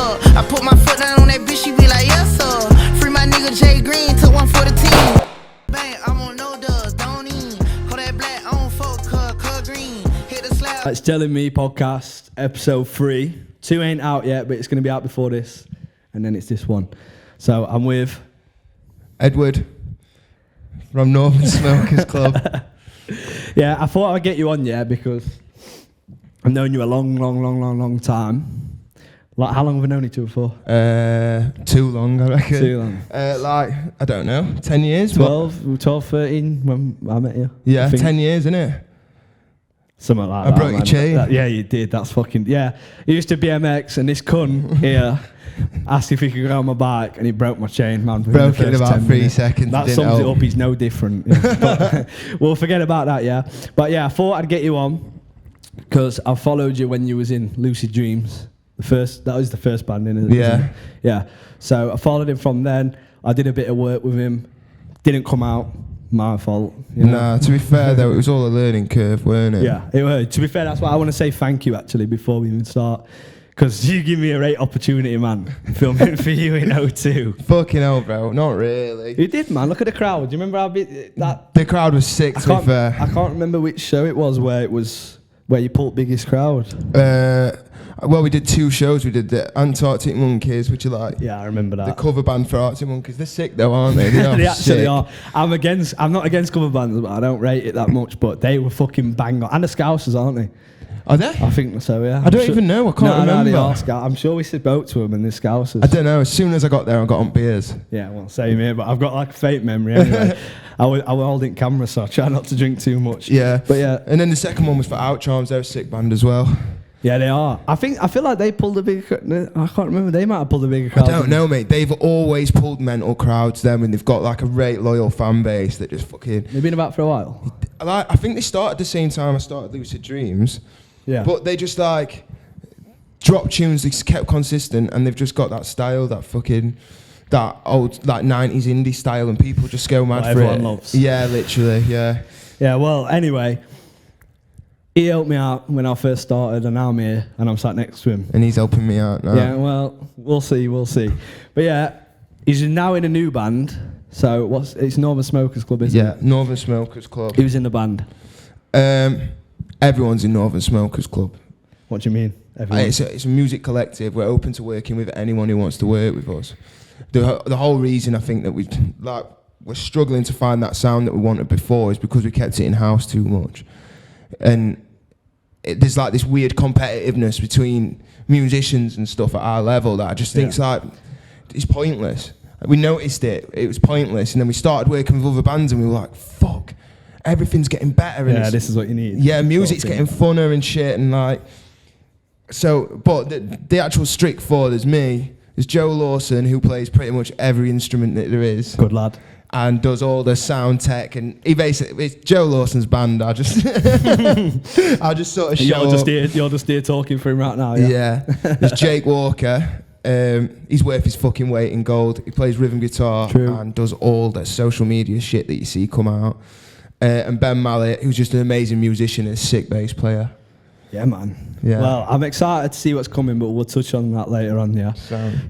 up. I put my foot down on that bitch, she be like, yes, sir. Free my nigga Jay Green, took one for the team. Bang, I'm on no dubs, don't even. Call that black on folk, cut green. Hit the slab. It's Tellin Me podcast, episode 3. 2 ain't out yet, but it's going to be out before this. And then it's this one. So I'm with Edward from Northern Smokers Club. Yeah, I thought I'd get you on, because I've known you a long time. Like, how long have we known each other for? Too long, I reckon. Too long. I don't know, 10 years? 12, 13 when I met you. Yeah, 10 years, innit? Something like I that. broke your chain. Yeah, you did. That's fucking... Yeah. He used to BMX and this cunt here asked if he could go on my bike and he broke my chain, man. Broke it in about 3 seconds. That sums it up. He's no different. But we'll forget about that, yeah. But yeah, I thought I'd get you on because I followed you when you was in Lucid Dreams. That was the first band, innit? Yeah. Yeah. So I followed him from then. I did a bit of work with him. Didn't come out. My fault. Nah, to be fair though, it was all a learning curve, weren't it? Yeah, it was. To be fair, that's why I want to say thank you actually before we even start. Because you give me a great opportunity, man, filming for you in O2. Fucking hell, bro. Not really. You did, man. Look at the crowd. Do you remember how big that... The crowd was sick, to be fair. I can't remember which show it was where you pulled biggest crowd. Well, we did 2 shows. We did the Antarctic Monkeys, which are like... Yeah, I remember that. The cover band for Arctic Monkeys. They're sick though, aren't they? They actually are. I'm not against cover bands, but I don't rate it that much. But they were fucking bang on. And the Scousers, aren't they? Are they? I think so, yeah. I don't even know. I can't remember. No, they are. I'm sure we spoke to them and the Scousers. I don't know. As soon as I got there, I got on beers. Yeah, well, same here. But I've got like a fake memory anyway. I was holding camera, so I try not to drink too much. Yeah. But yeah. And then the second one was for Outcharms. They're a sick band as well. Yeah, they are. I feel like they pulled a bigger... I can't remember. They might have pulled a bigger crowd. I don't know, mate. They've always pulled mental crowds, them, and they've got like a great loyal fan base that just fucking... They've been about for a while. I think they started the same time I started Lucid Dreams. Yeah. But they just like dropped tunes, they kept consistent, and they've just got that style, that old like 90s indie style, and people just go mad for everyone it. Loves. Yeah, literally, yeah. Yeah, well, anyway, he helped me out when I first started, and now I'm here, and I'm sat next to him. And he's helping me out now. Yeah, well, we'll see. But yeah, he's now in a new band. So it's Northern Smokers Club, isn't it? Yeah, Northern Smokers Club. He was in the band. Everyone's in Northern Smokers Club. What do you mean? Everyone? It's a music collective. We're open to working with anyone who wants to work with us. The whole reason I think that we're struggling to find that sound that we wanted before is because we kept it in house too much, and there's like this weird competitiveness between musicians and stuff at our level that I just think it's pointless. We noticed it was pointless, and then we started working with other bands, and we were like, fuck. Everything's getting better. Yeah, this is what you need. Yeah, music's getting funner and shit, and like, so, but the actual strict 4, there's me, there's Joe Lawson, who plays pretty much every instrument that there is. Good lad. And does all the sound tech, and it's Joe Lawson's band. I just sort of show up. You're just here talking for him right now, yeah? Yeah. There's Jake Walker. He's worth his fucking weight in gold. He plays rhythm guitar. True. And does all the social media shit that you see come out. And Ben Mallet, who's just an amazing musician and a sick bass player. Yeah, man. Yeah. Well, I'm excited to see what's coming, but we'll touch on that later on, yeah.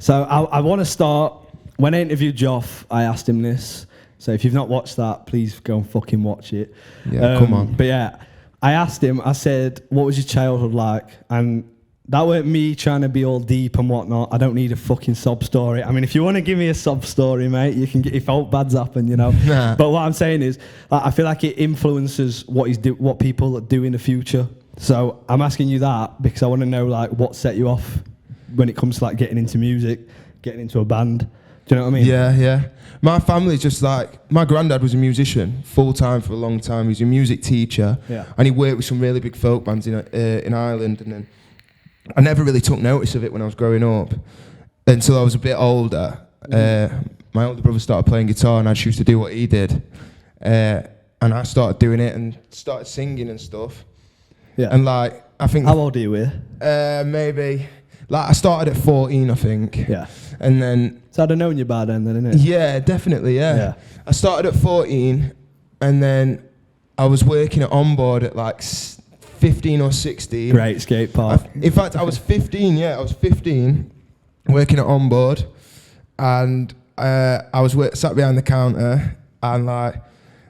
So I want to start. When I interviewed Joff, I asked him this. So if you've not watched that, please go and fucking watch it. Yeah, come on. But yeah, I asked him, I said, what was your childhood like? And that weren't me trying to be all deep and whatnot. I don't need a fucking sob story. I mean, if you want to give me a sob story, mate, you can get, if all bad's happen, you know. Nah. But what I'm saying is, I feel like it influences what people do in the future. So I'm asking you that because I want to know like what set you off when it comes to like getting into music, getting into a band. Do you know what I mean? Yeah. My family's just like, my granddad was a musician full time for a long time. He was a music teacher, and he worked with some really big folk bands in Ireland. And then I never really took notice of it when I was growing up until I was a bit older. My older brother started playing guitar, and I chose to do what he did, and I started doing it and started singing and stuff. Yeah. And like, I think. How old are you? Maybe. Like, I started at 14, I think. Yeah. And then... So I'd have known you by then, isn't it? Yeah, definitely, yeah. I started at 14, and then I was working at Onboard at like 15 or 16. Great skate park. In fact, I was 15, I was 15. working at Onboard, and I was sat behind the counter, and like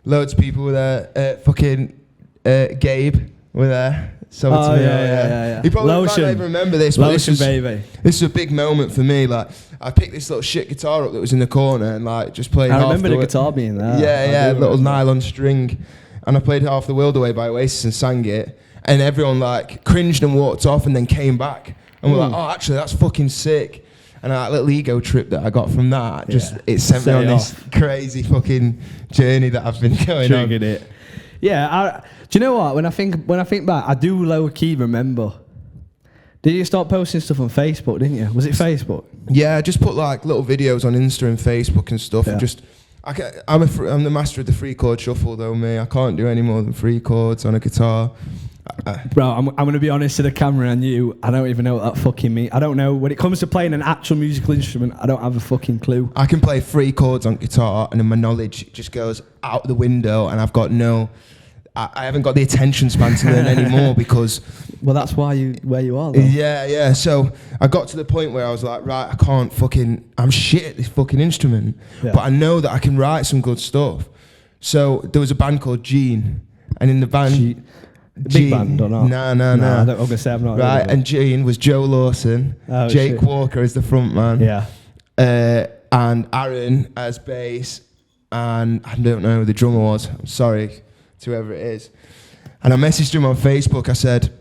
loads of people were there. Fucking Gabe were there. So yeah. He probably might not even remember this, but baby. This is a big moment for me. Like, I picked this little shit guitar up that was in the corner and like just played. I remember the guitar being there. Yeah, little nylon string, and I played Half the World Away by Oasis and sang it, and everyone like cringed and walked off, and then came back and were like, "Oh, actually, that's fucking sick." And that little ego trip that I got from that, it sent me on this crazy fucking journey that I've been going on. Triggered it. Yeah, do you know what? When I think back, I do low key remember. Did you start posting stuff on Facebook? Didn't you? Was it Facebook? Yeah, I just put like little videos on Insta and Facebook and stuff, and just I'm the master of the 3-chord shuffle though. Me, I can't do any more than 3 chords on a guitar. Bro, I'm going to be honest to the camera and you, I don't even know what that fucking means. I don't know. When it comes to playing an actual musical instrument, I don't have a fucking clue. I can play 3 chords on guitar, and then my knowledge just goes out the window, and I've got I haven't got the attention span to learn anymore because... Well, that's where you are, though. Yeah. So I got to the point where I was like, right, I'm shit at this fucking instrument, but I know that I can write some good stuff. So there was a band called Gene, and in the band... Big band or not? No. I'm going to say I'm not. Right, and Gene was Joe Lawson, Jake Walker as the front man, and Aaron as bass, and I don't know who the drummer was. I'm sorry to whoever it is. And I messaged him on Facebook. I said,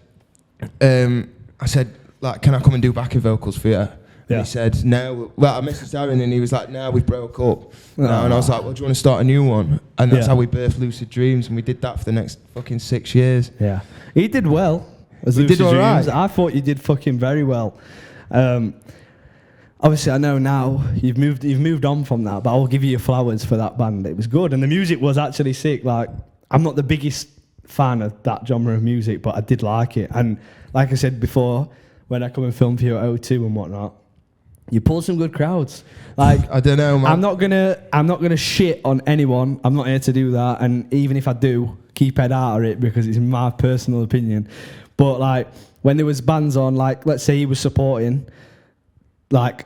like, can I come and do backing vocals for you? And he said, no. Well, I messaged Aaron and he was like, no, we've broke up. And I was like, well, do you want to start a new one? And that's how we birthed Lucid Dreams, and we did that for the next fucking 6 years. Yeah. He did well. Lucid Dreams. Right. I thought you did fucking very well. Obviously, I know now you've moved on from that, but I'll give you your flowers for that band. It was good, and the music was actually sick. Like, I'm not the biggest fan of that genre of music, but I did like it. And like I said before, when I come and film for you at O2 and whatnot, you pull some good crowds. Like, I don't know, man. I'm not gonna shit on anyone. I'm not here to do that. And even if I do, keep head out of it because it's my personal opinion. But like, when there was bands on, like, let's say he was supporting, like,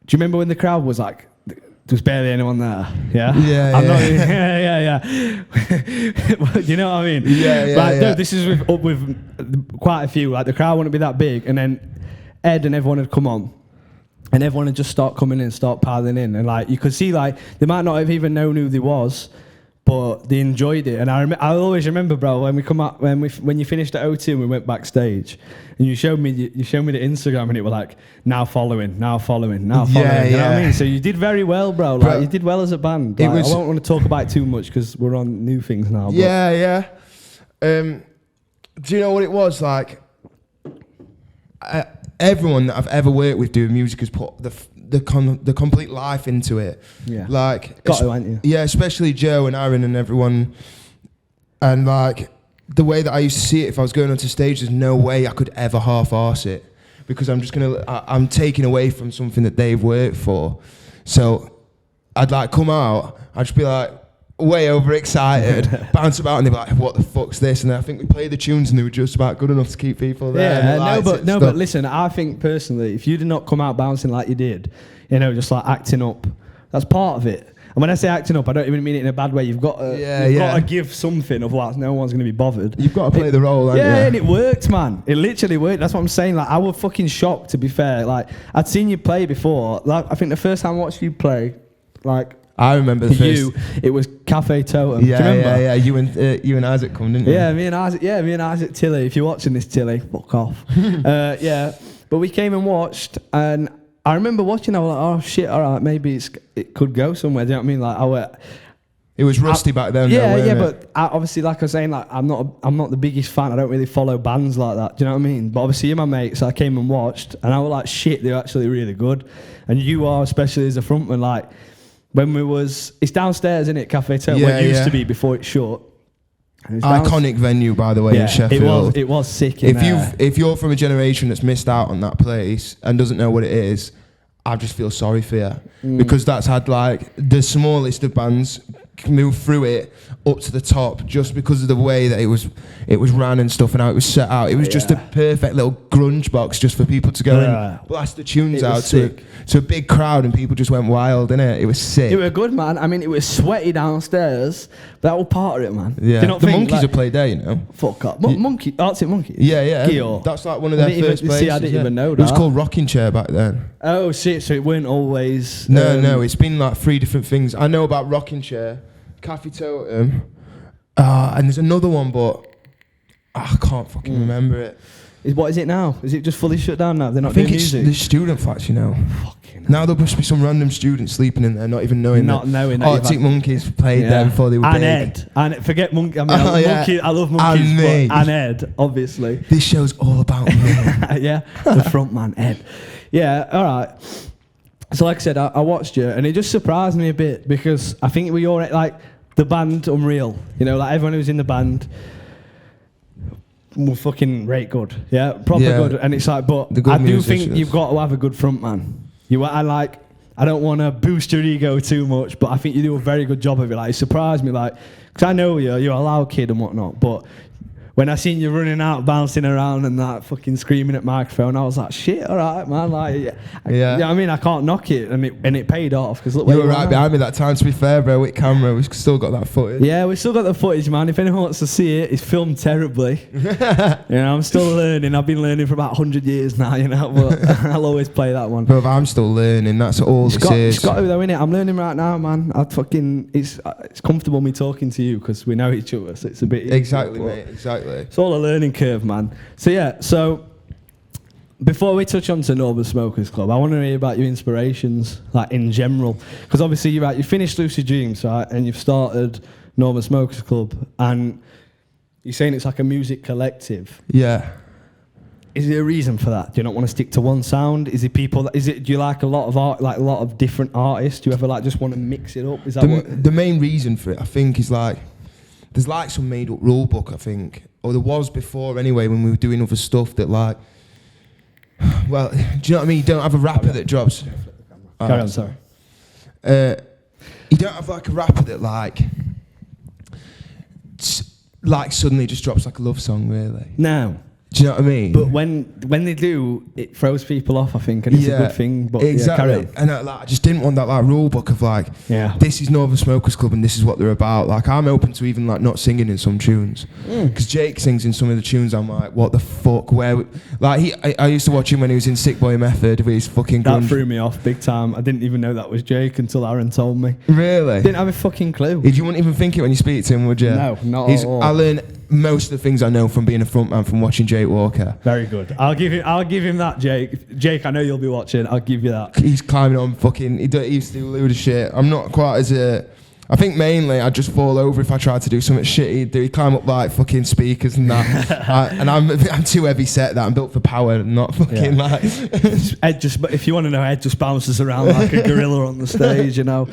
do you remember when the crowd was like, there was barely anyone there? Yeah. Yeah. I'm not even, yeah. You know what I mean? Yeah. Like, no, this is with quite a few. Like, the crowd wouldn't be that big, and then Ed and everyone had come on. And everyone would just start coming in and start piling in. And like, you could see, like, they might not have even known who they was, but they enjoyed it. And I always remember, bro, when we come up, when you finished at O2 and we went backstage, and you showed me the Instagram, and it was like, now following. You know what I mean? So you did very well, bro. Like, you did well as a band. Like, I don't want to talk about it too much because we're on new things now. But. Yeah. Do you know what it was like? Everyone that I've ever worked with doing music has put the complete life into it. Yeah. Like, got to, ain't you? Yeah, especially Joe and Aaron and everyone. And like, the way that I used to see it, if I was going onto stage, there's no way I could ever half-arse it, because I'm taking away from something that they've worked for. So I'd like come out, I'd just be like, way overexcited, bounce about, and they'd be like, what the fuck's this? And then I think we played the tunes and they were just about good enough to keep people there. Yeah, but listen, I think personally, if you did not come out bouncing like you did, you know, just like acting up, that's part of it. And when I say acting up, I don't even mean it in a bad way. You've got to give something, otherwise no one's going to be bothered. You've got to play the role, haven't you? Yeah, and it worked, man. It literally worked. That's what I'm saying. Like, I was fucking shocked, to be fair. Like, I'd seen you play before. Like, I think the first time I watched you play, like, I remember the first. It was Cafe Totem. Yeah, do you remember? Yeah. You and Isaac come, didn't you? Yeah, me and Isaac Tilly. If you're watching this, Tilly, fuck off. Yeah, but we came and watched, and I remember watching. I was like, oh shit, all right, maybe it could go somewhere. Do you know what I mean? Like, it was rusty back then. But obviously, like I was saying, like, I'm not the biggest fan. I don't really follow bands like that. Do you know what I mean? But obviously, you're my mate, so I came and watched, and I was like, shit, they're actually really good. And you are, especially as a frontman, like. When it's downstairs, isn't it, Cafe Totem, where it used to be before it shut. Iconic venue, by the way, in Sheffield. It was sick. If you're from a generation that's missed out on that place and doesn't know what it is, I just feel sorry for you, because that's had like the smallest of bands move through it up to the top just because of the way that it was ran and stuff and how it was set out. It was just a perfect little grunge box just for people to go and blast the tunes out to a big crowd, and people just went wild, innit? It was sick. It was good, man. I mean, it was sweaty downstairs. That was part of it, man. Yeah. Do you not The think, Monkeys like, have played there, you know. Fuck up. Monkey, Arctic Monkeys. Yeah. Gio. That's like one of their first places. See, I didn't even know that. It was called Rocking Chair back then. Oh shit! So it weren't always. No, it's been like 3 different things. I know about Rocking Chair, Cafe Totem, and there's another one, but I can't fucking remember it. What is it now? Is it just fully shut down now? They're not I think doing it's music. the student flats, you know. Fucking Now there must be some random student sleeping in there, not even knowing Not that. knowing that Arctic Monkeys played there before they were and big. Ed. And forget Monkey. I mean, Oh, yeah. Monkey, I love Monkeys. And me. And Ed, obviously. This show's all about me. Yeah, the front man, Ed. Yeah, all right. So like I said, I watched you, and it just surprised me a bit because I think we all like the band Unreal. You know, like everyone who's in the band were fucking rate good. Yeah, proper good. And it's like, but I do think you've got to have a good front man. I don't want to boost your ego too much, but I think you do a very good job of it. Like, it surprised me, like, because I know you're a loud kid and whatnot, but when I seen you running out, bouncing around and that fucking screaming at microphone, I was like, shit, all right, man. Like, yeah. I mean, I can't knock it, and it paid off. Because look, you were right behind me that time. To be fair, bro, with camera, we've still got that footage. Yeah, we still got the footage, man. If anyone wants to see it, it's filmed terribly. You know, I'm still learning. I've been learning for about 100 years now. You know, but I'll always play that one. Bro, I'm still learning. That's all this is. It's got to though, innit? I'm learning right now, man. It's comfortable me talking to you because we know each other, so it's a bit easier, exactly, mate. Exactly. It's all a learning curve, man. So yeah, before we touch on to Northern Smokers Club, I want to hear about your inspirations, like in general, because obviously you finished Lucid Dreams, right, and you've started Northern Smokers Club, and you're saying it's like a music collective. Yeah. Is there a reason for that? Do you not want to stick to one sound? Do you like a lot of art, like a lot of different artists? Do you ever like just want to mix it up? Is that the main reason for it, I think, is like there's like some made up rule book, I think. Or there was before anyway when we were doing other stuff that like, well, do you know what I mean? You don't have a rapper that drops. Carry on, sorry. You don't have like a rapper that like suddenly just drops like a love song, really. No. Do you know what I mean? But when they do, it throws people off, I think, and it's a good thing. But exactly. Yeah, and I just didn't want that like rule book of like, this is Northern Smokers Club and this is what they're about. Like, I'm open to even like not singing in some tunes because Jake sings in some of the tunes. I'm like, what the fuck? I used to watch him when he was in Sick Boy Method with his fucking grunge. That threw me off big time. I didn't even know that was Jake until Aaron told me. Really? Didn't have a fucking clue. You wouldn't even think it when you speak to him, would you? No, not at all. I learned most of the things I know from being a frontman from watching Jake Walker. Very good. I'll give him that, Jake. Jake, I know you'll be watching. I'll give you that. He's climbing on fucking. He used to do a load of shit. I'm not quite as a. I think mainly I'd just fall over if I tried to do something shit. He'd climb up like fucking speakers and that. And I'm too heavy set that I'm built for power and not fucking like. Ed if you want to know, Ed just bounces around like a gorilla on the stage, you know.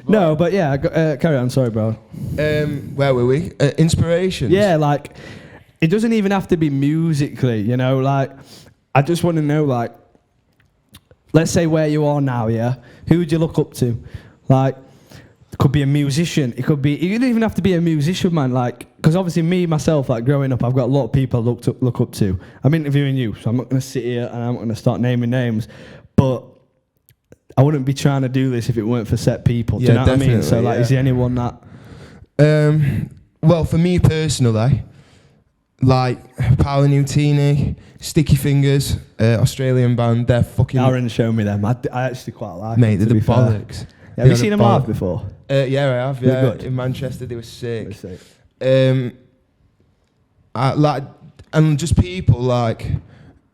No, but yeah, carry on. Sorry, bro. Where were we? Inspiration. Yeah, like it doesn't even have to be musically, you know. Like I just want to know, like, let's say where you are now. Yeah, who would you look up to? Like, it could be a musician. It could be. You don't even have to be a musician, man. Like, because obviously me myself, like growing up, I've got a lot of people I look up to. I'm interviewing you, so I'm not going to sit here and I'm not going to start naming names, but I wouldn't be trying to do this if it weren't for set people. Do you know what I mean? So, like, is there anyone that? Well, for me personally, like Paolo Nutini, Sticky Fingers, Australian band, they're fucking. Aaron showed me them. I actually quite like. Mate, them, they're the bollocks. Yeah, have you seen them live before? Yeah, I have. Yeah, good. In Manchester, they were sick. I like, and just people like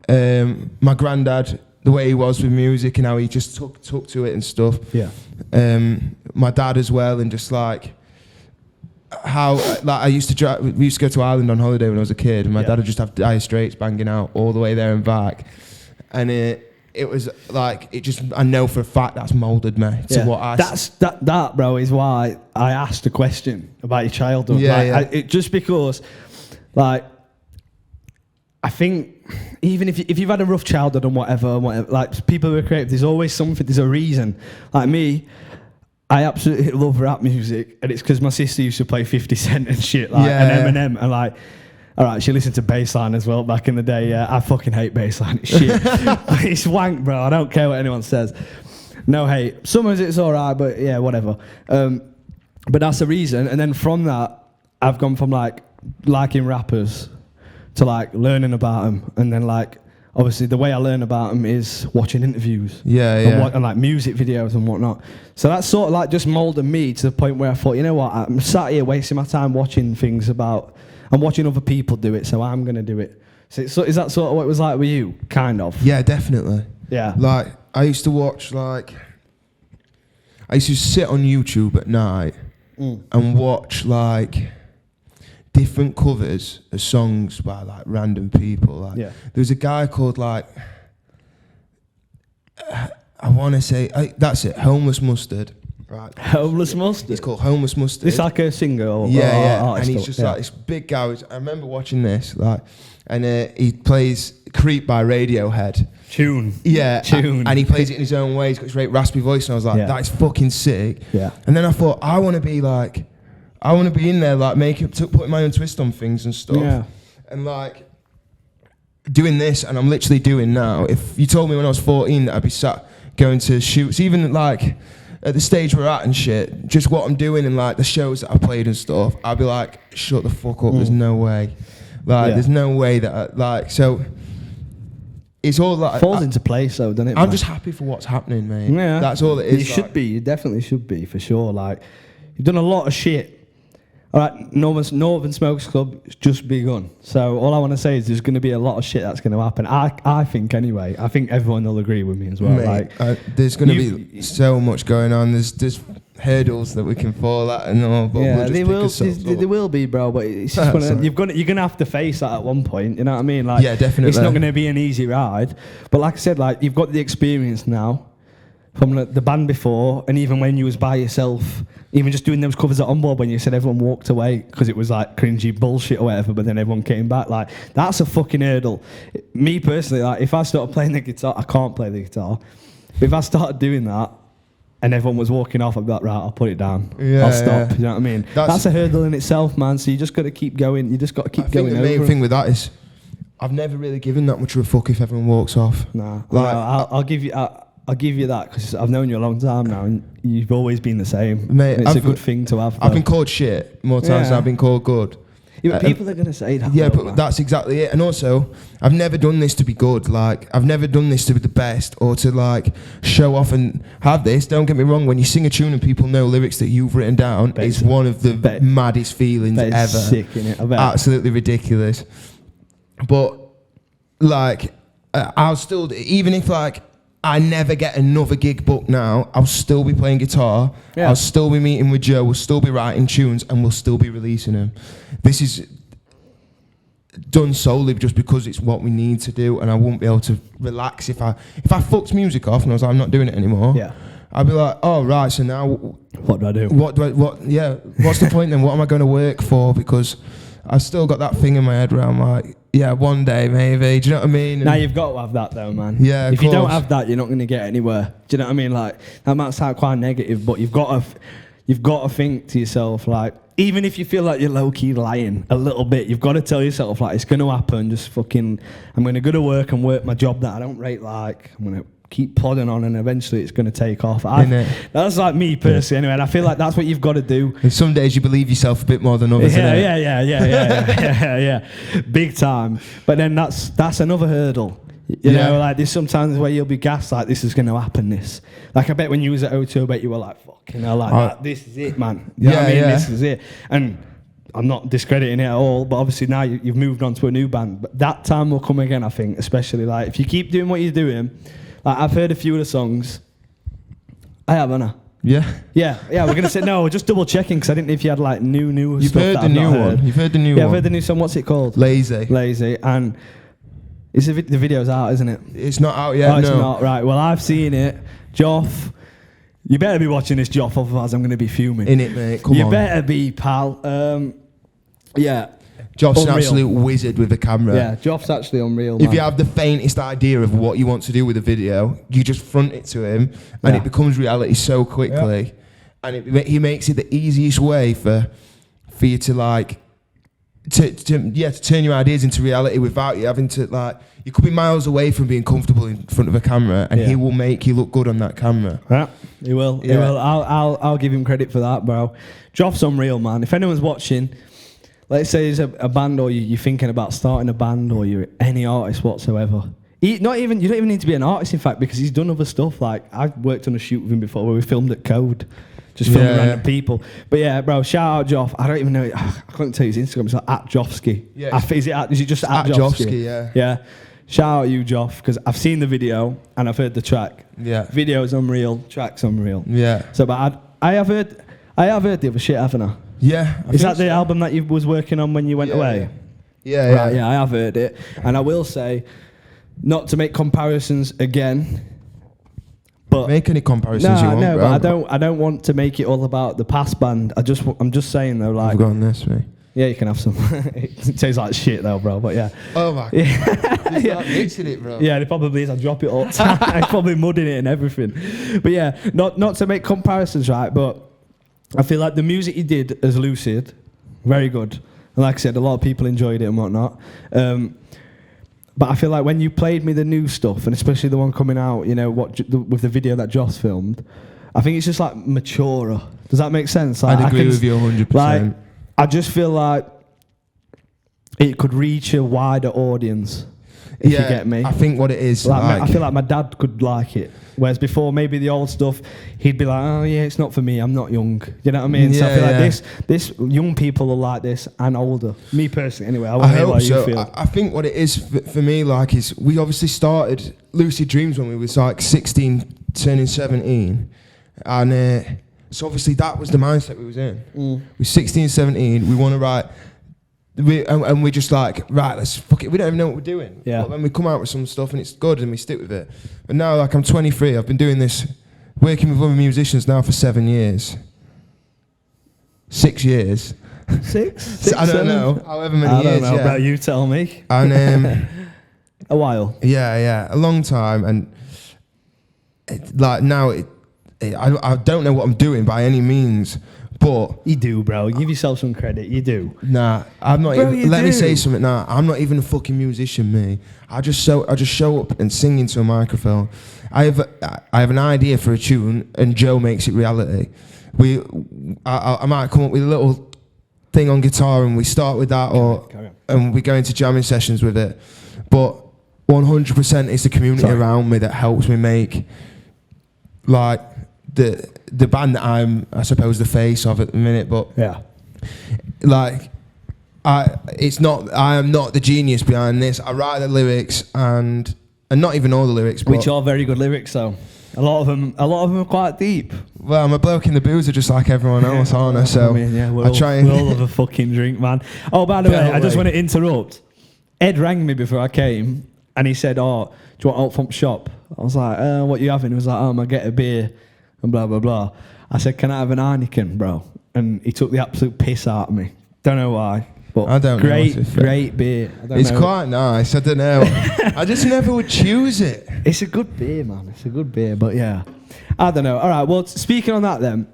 my granddad. The way he was with music and how he just took to it and stuff. Yeah. My dad as well, and just like how like we used to go to Ireland on holiday when I was a kid, and my dad would just have Dire Straits banging out all the way there and back, and it was like I know for a fact that's moulded me to what I. That bro is why I asked a question about your childhood. Yeah, just because, like, I think. Even if you've had a rough childhood and whatever, like people who are creative, there's always something, there's a reason. Like me, I absolutely love rap music, and it's because my sister used to play 50 Cent and shit, like, Yeah. and Eminem, and like, all right, she listened to bassline as well back in the day. Yeah, I fucking hate bassline. It's shit. It's wank, bro. I don't care what anyone says. No hate. Sometimes it's all right, but yeah, whatever. But that's the reason. And then from that, I've gone from like liking rappers to like learning about them, and then like obviously the way I learn about them is watching interviews. Yeah, and, yeah. and like music videos and whatnot. So that's sort of like just molded me to the point where I thought, you know what, I'm sat here wasting my time watching things about. I'm watching other people do it, so I'm going to do it. So is that sort of what it was like with you? Kind of. Yeah, definitely. Yeah. Like, I used to watch, like... I used to sit on YouTube at night and watch, like, different covers of songs by, like, random people. Like, Yeah. there was a guy called, like... I want to say... that's it, Homeless Mustard. Right. Homeless Mustard. It's called Homeless Mustard. It's like a singer or yeah. artist. And he's just like this big guy. I remember watching this, like, and he plays "Creep" by Radiohead. Tune. Yeah, Tune. and he plays it in his own way. He's got this great raspy voice, and I was like, Yeah. "That is fucking sick." Yeah. And then I thought, I want to be in there, like putting my own twist on things and stuff. Yeah. And like doing this, and I'm literally doing now. If you told me when I was 14 that I'd be sat going to shoots, even like. At the stage we're at and shit, just what I'm doing and like the shows that I played and stuff, I'd be like, shut the fuck up, there's no way. Like, there's no way that so it's all like... Falls into place though, doesn't it? I'm man? just happy for what's happening, mate. Yeah. That's all it is. You should be, you definitely should be, for sure. Like, you've done a lot of shit. All right, Northern Smokes Club has just begun. So all I want to say is there's going to be a lot of shit that's going to happen. I think anyway. I think everyone will agree with me as well. Mate, there's going to be so much going on. There's hurdles that we can fall at and all, but yeah, we'll just they pick will. ourselves up. They will be, bro. But it's just you're gonna have to face that at one point. You know what I mean? Like, Yeah, definitely. It's not going to be an easy ride. But like I said, like you've got the experience now from the band before, and even when you was by yourself, even just doing those covers at On Board when you said everyone walked away because it was like cringy bullshit or whatever, but then everyone came back. Like, that's a fucking hurdle. Me personally, like if I started playing the guitar, I can't play the guitar. But if I started doing that and everyone was walking off, I'd be like, right, I'll put it down. Yeah, I'll stop. yeah. You know what I mean? That's a hurdle in itself, man. So you just got to keep going. You just got to keep going. I think the main thing with that is I've never really given that much of a fuck if everyone walks off. Nah, Like, I'll give you. I'll give you that because I've known you a long time now, and you've always been the same. Mate, And it's I've- a good thing to have. I've bro. been called shit more times than Yeah. I've been called good. Yeah, but people are gonna say that. Yeah, though, but man. that's exactly it. And also, I've never done this to be good. Like, I've never done this to be the best or to like show off and have this. Don't get me wrong. When you sing a tune and people know lyrics that you've written down, it's one of the maddest feelings Bet ever. it's sick, innit? I bet. Absolutely ridiculous. But like, I'll still, even if like I never get another gig booked now, I'll still be playing guitar. Yeah. I'll still be meeting with Joe. We'll still be writing tunes, and we'll still be releasing them. This is done solely just because it's what we need to do, and I won't be able to relax if I fucked music off and I was like, I'm not doing it anymore. Yeah. I'd be like, oh right, so now What do I do? what's the point then? What am I going to work for? Because I've still got that thing in my head where I'm like, yeah, one day maybe. Do you know what I mean? Now you've got to have that though, man. Yeah, of If you don't course. have that, you're not going to get anywhere. Do you know what I mean? Like, that might sound quite negative, but you've got to think to yourself, like, even if you feel like you're low key lying a little bit, you've got to tell yourself like it's going to happen. Just fucking, I'm going to go to work and work my job that I don't rate. Like, I'm going to keep plodding on, and eventually it's going to take off. That's like me personally, anyway. And I feel like that's what you've got to do. And some days you believe yourself a bit more than others. Yeah, big time. But then that's another hurdle. You know, like there's sometimes where you'll be gassed like this is going to happen. This, like I bet when you was at O2, I bet you were like, fucking hell, like this is it, man. You know what I mean? This is it. And I'm not discrediting it at all, but obviously now you've moved on to a new band. But that time will come again, I think. Especially like if you keep doing what you're doing. Like I've heard a few of the songs. I have, haven't I? Yeah. Yeah. We're gonna say no. We're just double checking because I didn't know if you had like new You've stuff. heard that the I've new not one. heard. You've heard the new one. Yeah, I've heard the new song. What's it called? Lazy. And it's the video's out, isn't it? It's not out yet. Oh, it's no. not. Right. Well, I've seen it. Joff, you better be watching this, Joff, otherwise I'm gonna be fuming. In it, mate. Come on. You better be, pal. Yeah. Joff's an Unreal. absolute wizard with the camera. Yeah. Joff's actually unreal. If man. you have the faintest idea of what you want to do with a video, you just front it to him, and Yeah. it becomes reality so quickly. and he makes it the easiest way for you to like to turn your ideas into reality without you having to like. You could be miles away from being comfortable in front of a camera, and he will make you look good on that camera. Yeah, he will. Yeah. He will. I'll give him credit for that, bro. Joff's unreal, man. If anyone's watching, let's say there's a band, or you're thinking about starting a band, or you're any artist whatsoever. You don't even need to be an artist, in fact, because he's done other stuff. Like I've worked on a shoot with him before where we filmed at Code. Just filming random people. But yeah, bro, shout out Joff. I don't even know. I couldn't tell you his Instagram. It's like @Joffsky. Yeah. Is it just at Joffsky? Yeah. Yeah. Shout out you, Joff, because I've seen the video and I've heard the track. Yeah. Video is unreal. Track's unreal. Yeah. So, but I have heard the other shit, haven't I? Yeah. Is that the album that you was working on when you went away? Yeah. Right, yeah, I have heard it. And I will say, not to make comparisons again, but make any comparisons you want. No, bro. but I don't want to make it all about the past band. I'm just saying though, like. I've got this, mate. Yeah, you can have some. It tastes like shit though, bro. But yeah. Oh my god. Yeah. Mixing it, bro. Yeah, it probably is. I drop it all the time. I'm probably mudding it and everything. But yeah, not to make comparisons, right? But I feel like the music you did as Lucid, very good. And like I said, a lot of people enjoyed it and whatnot. But I feel like when you played me the new stuff, and especially the one coming out, you know, with the video that Joss filmed, I think it's just like maturer. Does that make sense? Like, I'd agree with you 100%. Like, I just feel like it could reach a wider audience, if you get me. I think what it is, I feel like my dad could like it. Whereas before, maybe the old stuff, he'd be like, oh yeah, it's not for me, I'm not young. You know what I mean? Yeah, so I feel like this young people are like this, and older. Me personally, anyway. I hope so. You feel. I think what it is for me, like, is we obviously started Lucid Dreams when we was like 16, turning 17. And so obviously that was the mindset we was in. We're 16, 17, we want to write... and we're just like, right, let's fuck it. We don't even know what we're doing. Yeah. But then we come out with some stuff and it's good and we stick with it. But now, like, I'm 23. I've been doing this, working with other musicians now for 7 years. 6 years. Six, I don't know. However many years. I don't know, bro. You tell me. And a while. Yeah, a long time. And like now, I don't know what I'm doing by any means. But you do, bro. Give yourself some credit. You do. Nah, I'm not. Bro, even, let me say something. Nah, I'm not even a fucking musician, me. I just show up and sing into a microphone. I have an idea for a tune, and Joe makes it reality. I might come up with a little thing on guitar, and we start with that, and we go into jamming sessions with it. But 100% it's the community around me that helps me make, like, the band that I'm, I suppose, the face of at the minute. But yeah, like, I am not the genius behind this. I write the lyrics and not even all the lyrics, but which are very good lyrics though. A lot of them are quite deep. Well, I'm a bloke in the boozer just like everyone else, aren't I? So I mean, yeah, I try and we all have a fucking drink, man. Oh, by the way, I just want to interrupt. Ed rang me before I came and he said, "Oh, do you want Alt Funk Shop?" I was like, "What you having?" He was like, "Oh, I get a beer." And blah, blah, blah. I said, "Can I have an Heineken, bro?" And he took the absolute piss out of me. Don't know why. But I don't great, know. Great beer. It's quite nice. I don't know. I just never would choose it. It's a good beer, man. It's a good beer. But yeah, I don't know. All right, well, speaking on that then,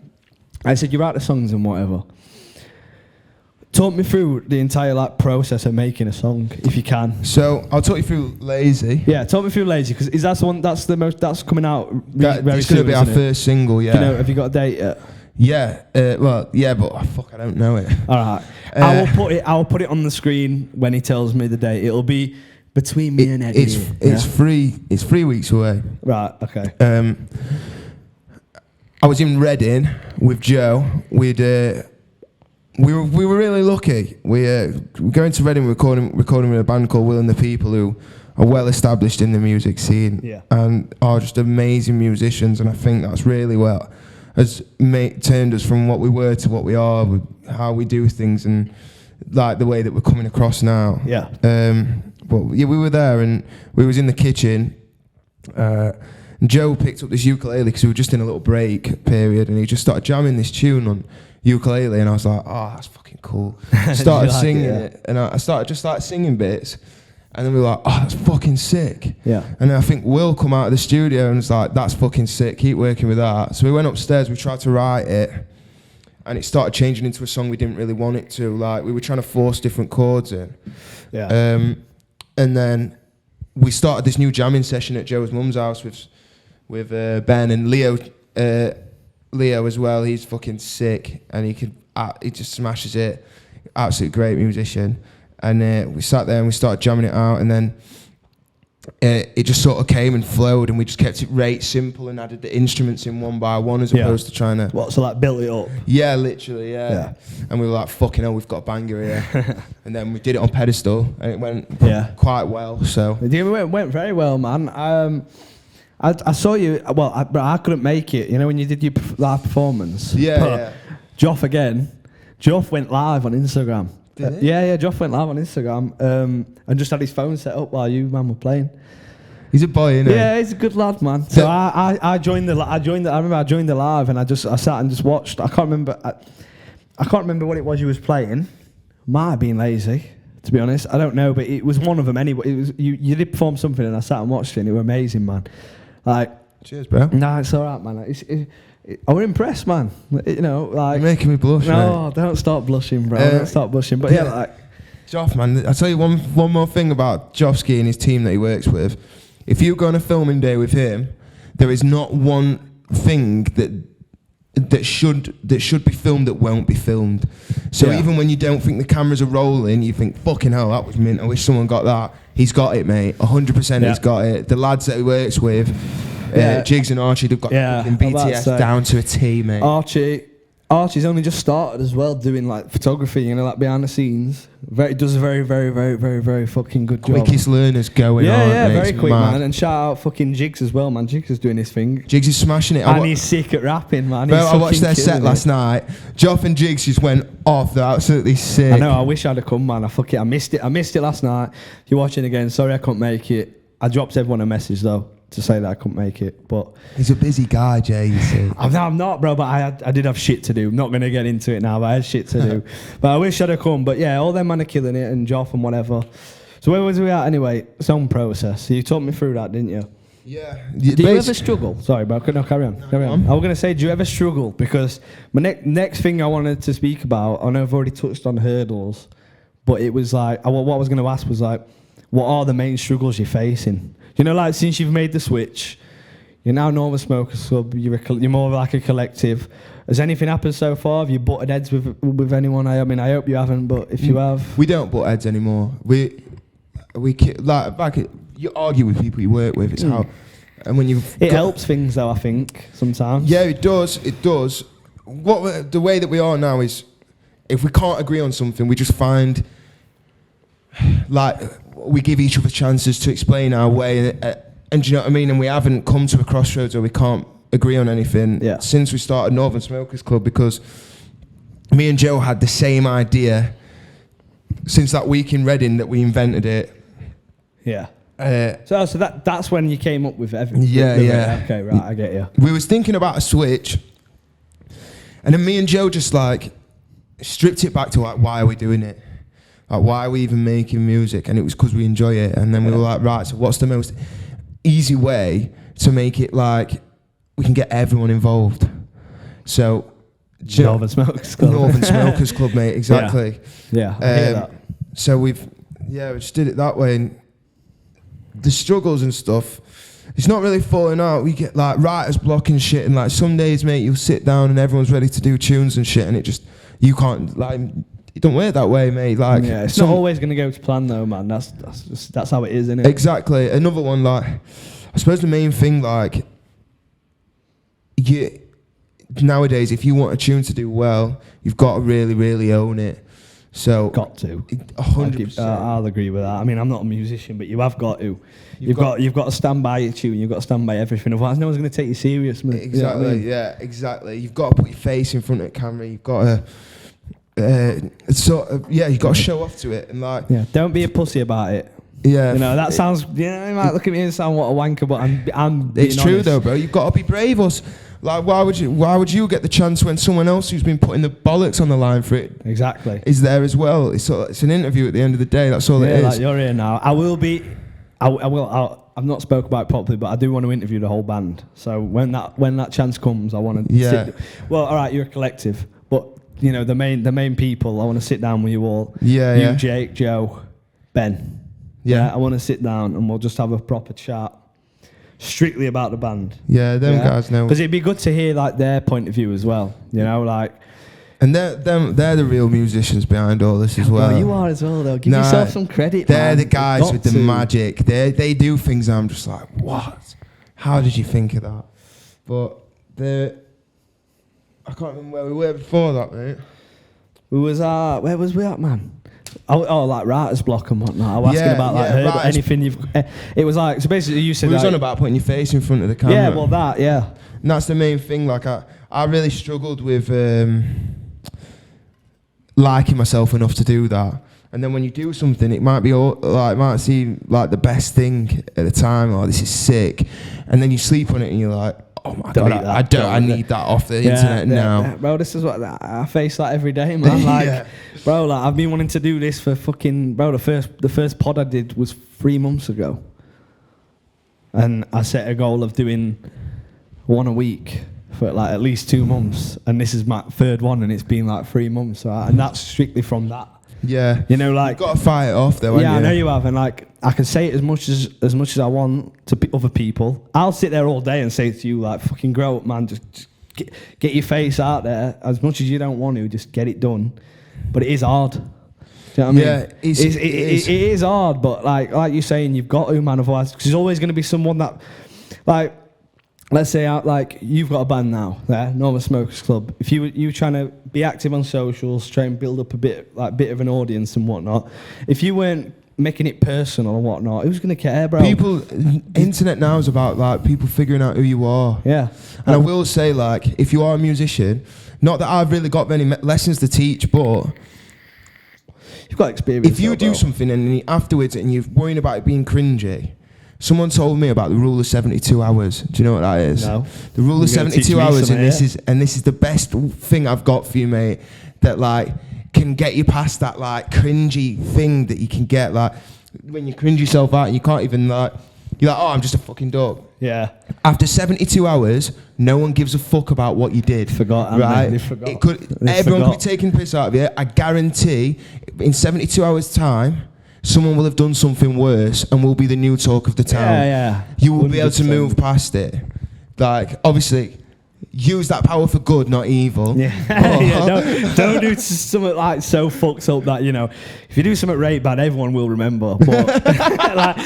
I said you write the songs and whatever. Talk me through the entire process of making a song, if you can. So I'll talk you through Lazy. Yeah, talk me through Lazy, because is that the one that's coming out very soon? It's going to be our first single, yeah. Have you got a date yet? Yeah, but I don't know it. All right, I will put it on the screen when he tells me the date. It'll be between me and Eddie. It's 3 weeks away. Right. Okay. I was in Reading with Joe. We were really lucky. We're going to Reading, recording with a band called Will and the People, who are well established in the music scene and are just amazing musicians. And I think that's really what has turned us from what we were to what we are, with how we do things and like the way that we're coming across now. Yeah. But yeah, we were there and we was in the kitchen. And Joe picked up this ukulele because we were just in a little break period, and he just started jamming this tune on ukulele, and I was like, "Oh, that's fucking cool." Started singing it, and I started just like singing bits, And then we were like, oh, that's fucking sick. Yeah. And then I think Will come out of the studio and was like, that's fucking sick, keep working with that. So we went upstairs, we tried to write it, and it started changing into a song we didn't really want it to. Like, we were trying to force different chords in. Yeah. And then we started this new jamming session at Joe's mum's house with Ben and Leo. Leo as well, he's fucking sick, and he just smashes it. Absolute great musician. And we sat there and we started jamming it out, and then it just sort of came and flowed, and we just kept it rate simple and added the instruments in one by one as opposed to trying to... What, so like build it up? Yeah, literally, yeah. And we were like, fucking hell, we've got a banger here. And then we did it on pedestal, and it went quite well, so... It went very well, man. I saw you, well, I couldn't make it, you know, when you did your live performance. Yeah. Joff went live on Instagram. Did he? Yeah, Joff went live on Instagram and just had his phone set up while you, man, were playing. He's a boy, isn't he? Yeah, he's a good lad, man. So I joined the. I remember I joined the live, and I sat and just watched. I can't remember what it was you was playing. Might have been lazy, to be honest. I don't know, but it was one of them anyway. It was you did perform something, and I sat and watched it, and it was amazing, man. Like, cheers, bro. Nah, it's all right, man. I was impressed, man. You know, like... You're making me blush, No, mate. don't stop blushing, bro. Don't stop blushing. But yeah, like... Joff, man, I'll tell you one more thing about Joffsky and his team that he works with. If you go on a filming day with him, there is not one thing that should be filmed that won't be filmed. So even when you don't think the cameras are rolling, you think, fucking hell, that was mint. I wish someone got that. He's got it, mate. 100% he's got it. The lads that he works with... Jigs and Archie, they've got BTS down to a T, mate. Archie's only just started as well doing like photography, you know, like behind the scenes. Does a very, very, very, very, very fucking good job. Quickest learners going on. Yeah, mate. very quick, man. And shout out fucking Jigs as well, man. Jigs is doing his thing. Jigs is smashing it. And he's sick at rapping, man. Bro, I watched their set last night. Joff and Jigs just went off. They're absolutely sick. I know, I wish I'd have come, man. I missed it. I missed it last night. If you're watching again, sorry I couldn't make it. I dropped everyone a message though, to say that I couldn't make it, but... He's a busy guy, Jay, you see. I'm not, bro, but I did have shit to do. I'm not going to get into it now, but I had shit to do. But I wish I'd have come. But yeah, all them man are killing it, and Joff and whatever. So where was we at anyway? Song process. So you talked me through that, didn't you? Yeah. Do you ever struggle? Sorry, bro. No, carry on. I was going to say, do you ever struggle? Because my next thing I wanted to speak about, I know I've already touched on hurdles, but it was like, what I was going to ask was like, what are the main struggles you're facing? You know, like since you've made the switch, you're now Northern Smokers Club, you're more like a collective. Has anything happened so far? Have you butted heads with anyone? I mean, I hope you haven't, but if you have... We don't butt heads anymore. We like, back at, you argue with people you work with, it's how... And when you It helps things though, I think, sometimes. Yeah, it does, the way that we are now is, if we can't agree on something, we just find... Like, we give each other chances to explain our way, and do you know what I mean? And we haven't come to a crossroads where we can't agree on anything since we started Northern Smokers Club, because me and Joe had the same idea since that week in Reading that we invented it. Yeah. So that's when you came up with everything. Yeah. Okay, right, I get you. We was thinking about a switch, and then me and Joe just like stripped it back to like, why are we doing it? Like, why are we even making music? And it was because we enjoy it. And then we were like, right, so what's the most easy way to make it like we can get everyone involved? So Northern Smokers Club. Northern Smokers Club, mate, exactly. Yeah, I hear that. So we just did it that way. And the struggles and stuff, it's not really falling out. We get like writer's block and shit, and like some days, mate, you'll sit down and everyone's ready to do tunes and shit, and it just, you can't, like, it don't work that way, mate. Like, yeah, it's not always going to go to plan though, man. That's how it is, isn't it? Exactly. Another one, like, I suppose the main thing, like, nowadays, if you want a tune to do well, you've got to really, really own it. So got to 100%. I'll agree with that. I mean, I'm not a musician, but you have got to. You've got to stand by your tune. You've got to stand by everything. Otherwise, no one's going to take you serious. Exactly. You know what I mean? Yeah. Exactly. You've got to put your face in front of the camera. You've got to. You've got to show off to it, and like. Yeah. Don't be a pussy about it. Yeah. You know that sounds. You know, you might look at me and sound what a wanker, but I'm. It's true honest. though, bro. You've got to be brave. Like, why would you get the chance when someone else who's been putting the bollocks on the line for it Exactly. is there as well? It's an interview at the end of the day. That's all it is. Like, you're here now. I will. I've not spoke about it properly, but I do want to interview the whole band. So when that chance comes, I want to. Yeah. Well, all right, you're a collective, but you know the main people. I want to sit down with you all. Yeah, you, yeah. Jake, Joe, Ben. Yeah. I want to sit down and we'll just have a proper chat, strictly about the band. Yeah, them guys know. Because it'd be good to hear like their point of view as well. You know, like. And they're the real musicians behind all this as well. Well, you are as well, though. Give yourself some credit. They're man. the guys You've with got the to. magic. They do things I'm just like, what? How did you think of that? But I can't remember where we were before that, mate. We was where was we at, man? Oh, like writer's block and whatnot. I was asking about like her, but anything you've. It was like so basically you said. We was like, on about putting your face in front of the camera. Yeah, well that, yeah. And that's the main thing. Like I really struggled with liking myself enough to do that. And then when you do something, it might be it might seem like the best thing at the time. Oh, this is sick. And then you sleep on it and you're like, oh my god, I need that off the internet now. Yeah, bro, this is what I face that every day, man. Like, bro, like I've been wanting to do this for fucking bro. The first pod I did was 3 months ago, and I set a goal of doing one a week for like at least 2 months, and this is my third one, and it's been like 3 months, right? And that's strictly from that. Yeah, you know, like you've got to fight it off, though. Yeah, I know you have, and like I can say it as much as I want to other people. I'll sit there all day and say to you, like, fucking grow up, man. Just get your face out there as much as you don't want to. Just get it done. But it is hard. Do you know what I mean? Yeah, it is hard. But like you're saying, you've got to, man. Otherwise, because there's always going to be someone that, like. Let's say, like, you've got a band now, there, Northern Smokers Club. If you were trying to be active on socials, try and build up a bit of an audience and whatnot, if you weren't making it personal and whatnot, who's going to care, bro? Internet now is about, like, people figuring out who you are. Yeah. And I will say, like, if you are a musician, not that I've really got many lessons to teach, but you've got experience. If you do something and afterwards and you're worrying about it being cringy, someone told me about the rule of 72 hours. Do you know what that is? No. The rule of 72 hours, and this is the best thing I've got for you, mate. That like can get you past that like cringy thing that you can get like when you cringe yourself out and you can't even like you're like, oh, I'm just a fucking dog. Yeah. After 72 hours, no one gives a fuck about what you did. Forgot, right? They forgot. Everyone could be taking piss out of you. I guarantee, in 72 hours' time, someone will have done something worse and will be the new talk of the town. Yeah. You will be able to move past it. Like, obviously, use that power for good, not evil. Yeah. Yeah, don't do something like so fucked up that, you know, if you do something right bad, everyone will remember. But like,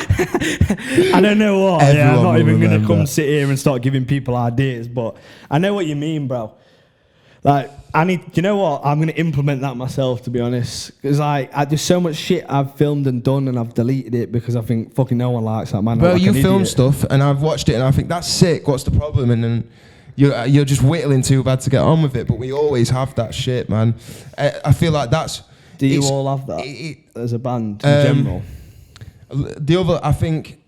I don't know what. I'm not even going to come sit here and start giving people ideas, but I know what you mean, bro. Like, you know what? I'm going to implement that myself, to be honest. Because there's so much shit I've filmed and done and I've deleted it because I think fucking no one likes that, man. Well, like you film stuff and I've watched it and I think that's sick. What's the problem? And then you're just whittling too bad to get on with it. But we always have that shit, man. I feel like that's... Do you all have that as a band in general? The other, I think...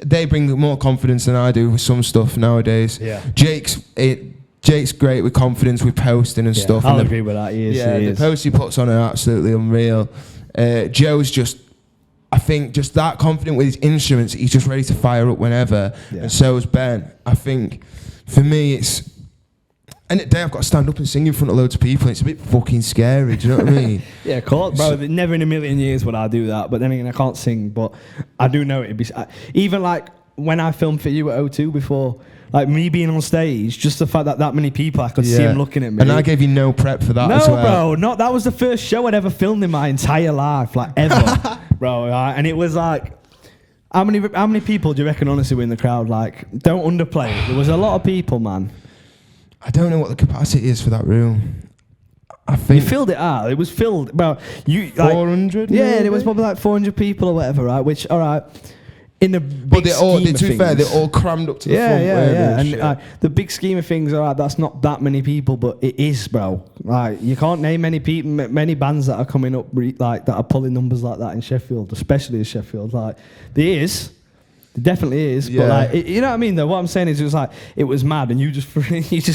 They bring more confidence than I do with some stuff nowadays. Yeah. Jake's great with confidence with posting and stuff. I'll agree with that. He is. The posts he puts on are absolutely unreal. Joe's just, I think, just that confident with his instruments. He's just ready to fire up whenever. Yeah. And so is Ben. I think, for me, it's... And at the day, I've got to stand up and sing in front of loads of people. It's a bit fucking scary. Do you know what I mean? Yeah, cool, bro. Never in a million years would I do that. But then again, I can't sing. But I do know it'd be... Even like when I filmed for you at O2 before... Like me being on stage, just the fact that many people, I could see them looking at me. And I gave you no prep for that as well. No, bro, that was the first show I'd ever filmed in my entire life, like ever, bro. Right? And it was like, how many people do you reckon honestly were in the crowd? Like, don't underplay it. There was a lot of people, man. I don't know what the capacity is for that room. I think you filled it out. It was filled, bro. 400. Yeah, there was probably like 400 people or whatever, right? Which, all right. In the big to be fair, they're all crammed up to the front. Yeah. And the big scheme of things, alright, that's not that many people, but it is, bro. Like, you can't name many bands that are coming up like that are pulling numbers like that in Sheffield, especially in Sheffield. Like, there is, It definitely is, Yeah. but like, you know what I mean though? What I'm saying is it was like, it was mad and you just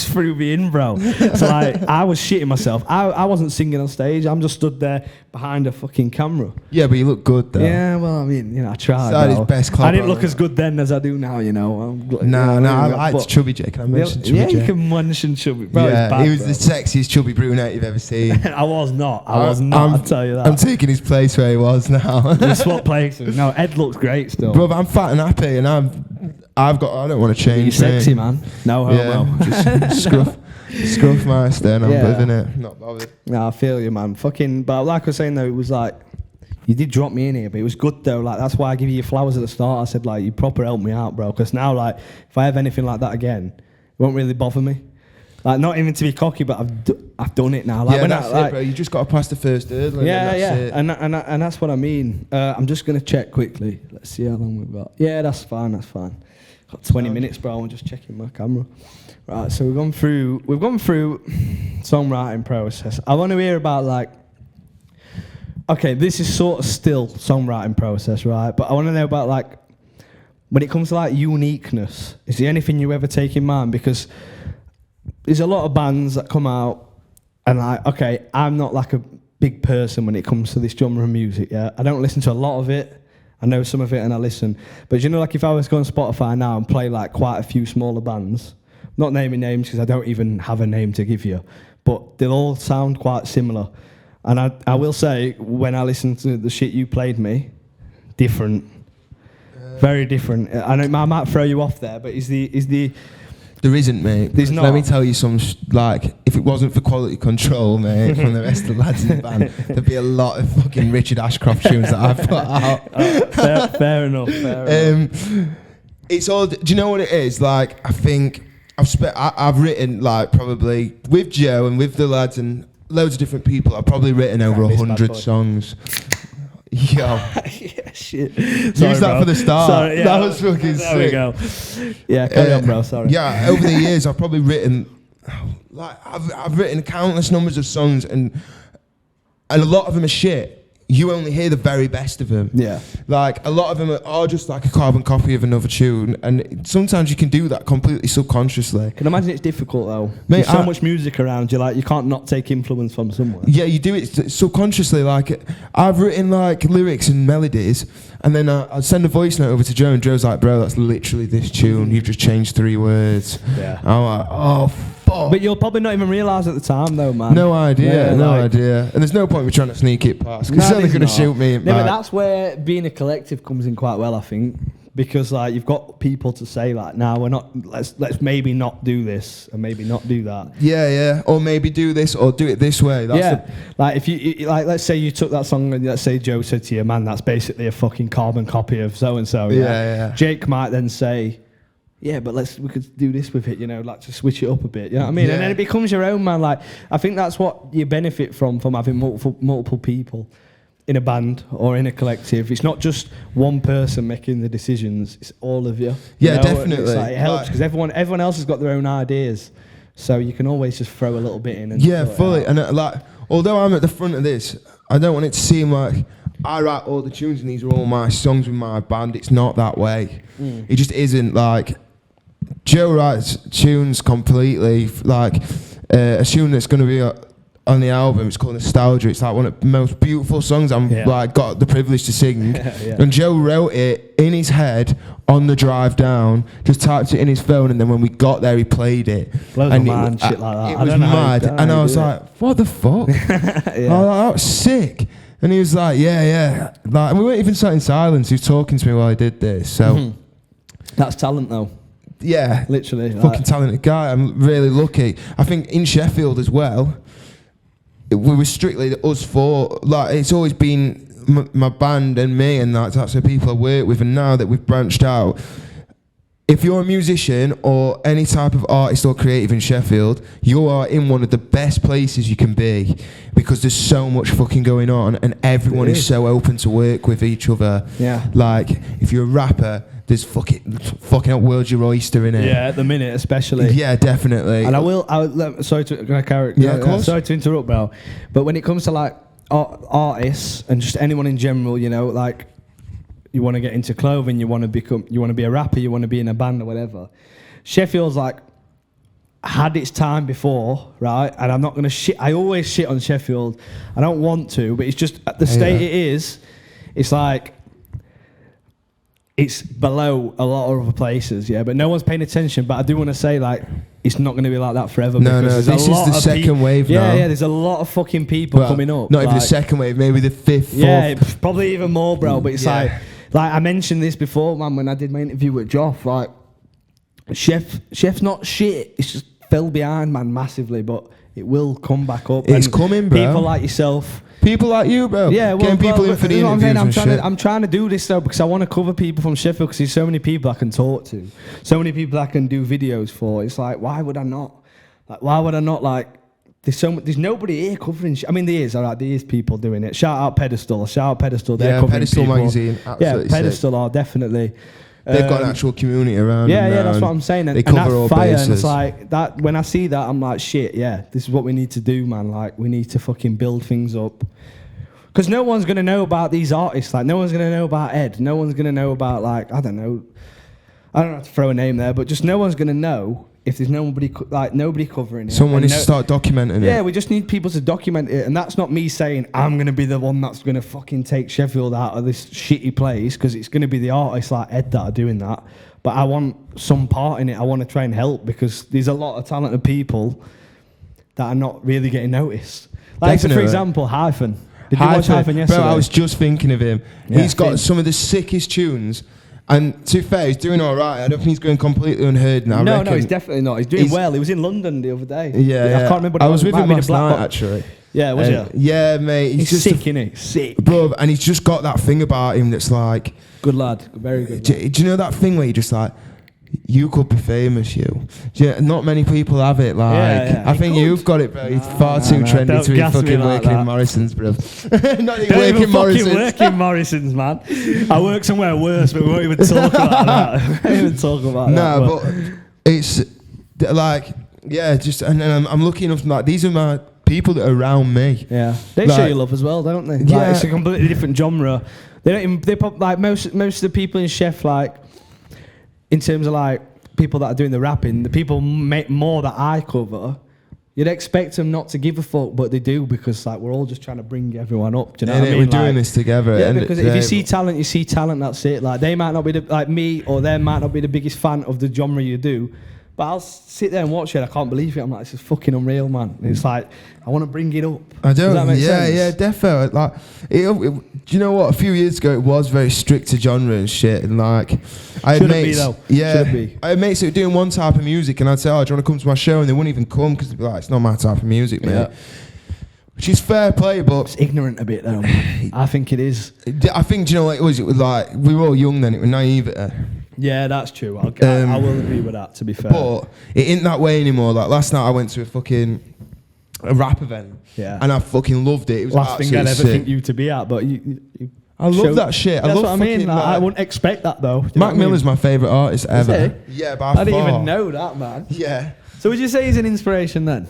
threw me in, bro. So like, I was shitting myself. I wasn't singing on stage, I'm just stood there behind a fucking camera. Yeah, but you look good though. Yeah, well, I mean, you know, I tried. That is bro. best club I didn't look right as good then as I do now, you know. No, I liked but- Chubby J. Can I mention Chubby yeah, J? you can mention Chubby. Bro, yeah, it's bad, he was bro. the sexiest chubby brunette you've ever seen. I was not, I'll tell you that. I'm taking his place where he was now. We swap places. No, Ed looks great still. Bro, but I'm fat and happy, and I don't want to change. You're sexy, man. No homo. Yeah, just scruff master, and I'm Yeah. living it. Not bothered. No, I feel you, man. Fucking, but like I was saying though, it was like, you did drop me in here, but it was good though. Like, that's why I give you your flowers at the start. I said, like, you proper helped me out, bro. Because now, like, if I have anything like that again, it won't really bother me. Like, not even to be cocky, but I've done it now. Like, Yeah, when that's I, it, bro. You just got to pass the first hurdle. yeah, and yeah, then that's it. and that's what I mean. I'm just gonna check quickly. Let's see how long we've got. Yeah, that's fine. That's fine. Got 20 minutes, bro. I'm just checking my camera. Right, so we've gone through songwriting process. I want to hear about like. Okay, this is sort of still songwriting process, right? But I want to know about like when it comes to like uniqueness. Is there anything you ever take in mind? Because there's a lot of bands that come out and like, okay, I'm not like a big person when it comes to this genre of music, yeah? I don't listen to a lot of it. I know some of it and I listen. But you know, like if I was to go on Spotify now and play like quite a few smaller bands, not naming names because I don't even have a name to give you, but they'll all sound quite similar. And I will say, when I listen to the shit you played me, different. Very different. I know I might throw you off there, but is the There isn't, mate. There's Let me not. tell you some, like, if it wasn't for quality control, mate, from the rest of the lads in the band, there'd be a lot of fucking Richard Ashcroft tunes that I've put out. fair enough. Fair enough. It's all, do you know what it is? Like, I think I've written, like, probably with Joe and with the lads and loads of different people, I've probably written over This bad 100 boy. songs. Yo. Yeah, shit. Use that for the start. Sorry, yeah, That was fucking there we sick. go. Yeah, carry on, bro. Sorry. Yeah, over the years, I've probably written, like, I've written countless numbers of songs, and a lot of them are shit. You only hear the very best of them. Yeah. Like, a lot of them are just like a carbon copy of another tune, and sometimes you can do that completely subconsciously. Can imagine it's difficult though. Mate, There's so much music around you, like you can't not take influence from somewhere. Yeah, you do it subconsciously. Like, I've written like lyrics and melodies, and then I send a voice note over to Joe, and Joe's like, "Bro, that's literally this tune. You've just changed 3 words." Yeah. I'm like, "Oh fuck." But you'll probably not even realise at the time though, man. No idea, Yeah, no like- idea. And there's no point me trying to sneak it past, because No, they're going to there's shoot not. me. No, but like- that's where being a collective comes in quite well, I think, because like you've got people to say like, "Nah, we're not. Let's maybe not do this and maybe not do that." yeah, or maybe do this or do it this way. That's Yeah, like if you like, let's say you took that song and let's say Joe said to you, "Man, that's basically a fucking carbon copy of so and so." Yeah. Jake might then say, "Yeah, but we could do this with it, you know, like to switch it up a bit." You know what I mean? Yeah. And then it becomes your own, man. Like I think that's what you benefit from having multiple people in a band or in a collective. It's not just one person making the decisions; it's all of you. Yeah, you know? definitely. It's like, it helps Like- because everyone else has got their own ideas, so you can always just throw a little bit in. And Yeah, sort it fully. out. And like, although I'm at the front of this, I don't want it to seem like I write all the tunes and these are all my songs with my band. It's not that way. It just isn't. Like, Joe writes tunes completely. Like, a tune that's going to be on the album, it's called Nostalgia. It's like one of the most beautiful songs I'm like got the privilege to sing. Yeah. And Joe wrote it in his head on the drive down, just typed it in his phone, and then when we got there, he played it. Blows and my mind, shit like that. It I was don't know how mad, you- I don't and know how I you was do it. like, "What the fuck?" Yeah. I was like, "That was sick." And he was like, "Yeah." Like, and we weren't even sat in silence. He was talking to me while I did this. So, That's talent, though. yeah, Literally. fucking talented guy. I'm really lucky. I think in Sheffield as well, we were strictly us four. Like, it's always been my band and me, and that's the people I work with. And now that we've branched out, if you're a musician or any type of artist or creative in Sheffield, you are in one of the best places you can be, because there's so much fucking going on, and everyone It is is. so open to work with each other. Yeah. Like, if you're a rapper, there's fucking world's your oyster in it. Yeah, at the minute, especially. Yeah, definitely. And I will sorry to carry. Yeah, of course. Sorry to interrupt, bro. But when it comes to like artists and just anyone in general, you know, like you want to get into clothing, you want to be a rapper, you want to be in a band or whatever. Sheffield's like had its time before, right? And I'm not gonna shit. I always shit on Sheffield. I don't want to, but it's just at the state it is. It's like it's below a lot of other places, yeah. But no one's paying attention. But I do want to say, like, it's not going to be like that forever. No, because this is the second wave now. Yeah, there's a lot of fucking people coming up. Not even the second wave, maybe the fifth, fourth. Yeah, probably even more, bro. But it's like I mentioned this before, man, when I did my interview with Joff. Like, Chef's not shit. It's just fell behind, man, massively. But it will come back up. It's coming, bro. People like yourself. People like you, bro. Yeah, well, getting people in for the interviews I'm trying to do this though because I want to cover people from Sheffield because there's so many people I can talk to, so many people I can do videos for. It's like, why would I not? Like, why would I not? Like, there's nobody here covering. I mean, there is people doing it. Shout out Pedestal. They're covering Pedestal people. magazine. Yeah, Pedestal are definitely. They've got an actual community around. Yeah, that's what I'm saying. They cover all bases. And it's like that. When I see that, I'm like, shit. Yeah, this is what we need to do, man. Like, we need to fucking build things up. Because no one's going to know about these artists. Like, no one's going to know about Ed. No one's going to know about, like, I don't know how to throw a name there, but just no one's going to know if there's nobody covering it. Someone needs to start documenting it. Yeah, we just need people to document it. And that's not me saying I'm going to be the one that's going to fucking take Sheffield out of this shitty place, because it's going to be the artists like Ed that are doing that. But I want some part in it. I want to try and help, because there's a lot of talented people that are not really getting noticed. Like, so for example, Hyphen. Did you watch Hyphen yesterday? Bro, I was just thinking of him. Yeah, he's got some of the sickest tunes. And to be fair, he's doing all right. I don't think he's going completely unheard now. No, he's definitely not. He's doing well. He was in London the other day. Yeah. I can't remember. I was with him last night, actually. Yeah, was you? Yeah, mate. He's just sick, innit? Sick. Bro, and he's just got that thing about him that's like... Good lad. Very good lad. Do you know that thing where you're just like... You could be famous, you. Yeah, not many people have it. Like, I think you've got it, bro. It's far too trendy to be fucking working in Morrison's, bro. Not even working Morrison's. Work in Morrison's, man. I work somewhere worse, but we won't even talk about that. We won't even talk about that. No, but it's like, yeah, just and I'm lucky enough. Like, these are my people that are around me. Yeah, they show you love as well, don't they? Yeah, like, it's a completely different genre. They don't even. They pop, like most of the people in Chef, like. In terms of like people that are doing the rapping, the people more that I cover, you'd expect them not to give a fuck, but they do, because like we're all just trying to bring everyone up. Do you know what I mean? We're doing this together. Yeah, because if you see talent, you see talent. That's it. Like, they might not be like me, or they might not be the biggest fan of the genre you do, but I'll sit there and watch it. I can't believe it. I'm like, this is fucking unreal, man. It's like, I want to bring it up. I don't. Does that make sense? Yeah, defo. Like, do you know what? A few years ago, it was very strict to genre and shit, and like, I had mates. I had mates that were doing one type of music, and I'd say, "Oh, do you want to come to my show?" And they wouldn't even come because they'd be like, "It's not my type of music, mate." Yeah. Which is fair play, but it's ignorant a bit, though. Man. I think it is. I think, do you know what it was? It was like, we were all young then. It was naivety. Yeah, that's true. I will agree with that, to be fair. But it ain't that way anymore. Like, last night I went to a rap event. Yeah. And I fucking loved it. It was last thing I'd ever think you to be at, but you I love that shit. That's I love what I mean. Like, I wouldn't expect that, though. Mac Miller's my favourite artist ever. Is he? Yeah, by far. I didn't even know that, man. Yeah. So would you say he's an inspiration then?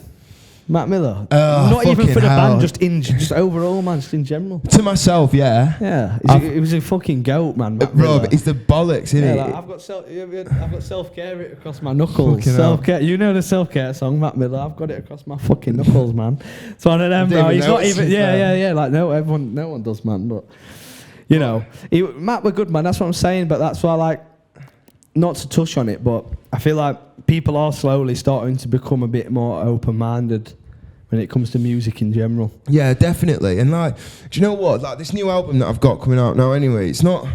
Mac Miller? Not even for the band, just overall, man, just in general. To myself, yeah. Yeah. He was a fucking goat, man, Mac Miller. It's the bollocks, isn't it? Like, I've got self-care written across my knuckles. Self-care. You know the self-care song, Mac Miller. I've got it across my fucking knuckles, man. It's one of them, bro. He's not even... Yeah. Like, no one does, man. But, you know, Matt were good, man. That's what I'm saying. But that's why, like, not to touch on it, but I feel like people are slowly starting to become a bit more open-minded when it comes to music in general. Yeah, definitely. And like, do you know what? Like, this new album that I've got coming out now anyway, it's not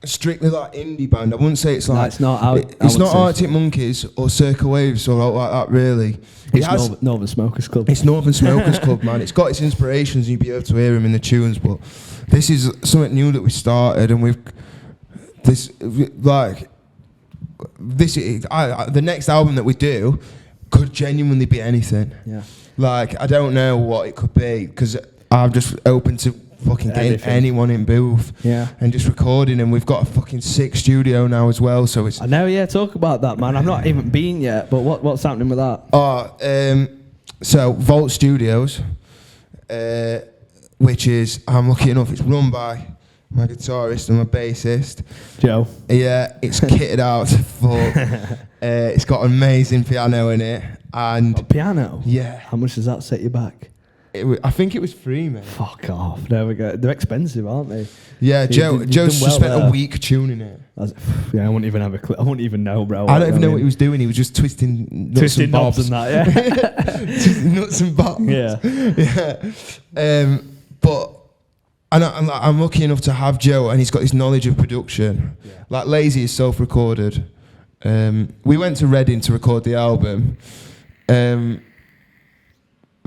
strictly like indie band. I wouldn't say it's like... No, it's not. It's not Arctic Monkeys or Circa Waves or like that, really. It's Northern Smokers Club. It's Northern Smokers Club, man. It's got its inspirations, and you'll be able to hear them in the tunes, but this is something new that we started, and the next album that we do could genuinely be anything. Yeah. Like, I don't know what it could be, because I'm just open to fucking getting anyone in booth. Yeah. And just recording, and we've got a fucking sick studio now as well, so it's... I know, yeah, talk about that, man. I've not even been yet, but what's happening with that? So, Vault Studios, which is, I'm lucky enough, it's run by my guitarist and my bassist. Joe. Yeah, it's kitted out to fuck. It's got an amazing piano in it, and Piano? yeah, How much does that set you back? I think it was free, mate. Fuck off. There we go. They're expensive, aren't they? Yeah, You've Joe's done well spent there. a week tuning it. Yeah, I wouldn't even have a clue. I wouldn't even know, bro. I don't even know what he was doing. He was just twisting nuts Twisting and knobs bobs. and that, yeah. Twisting nuts and bobs. Yeah. Yeah. But I'm lucky enough to have Joe, and he's got this knowledge of production. Yeah. Like Lazy is self-recorded. We went to Reading to record the album,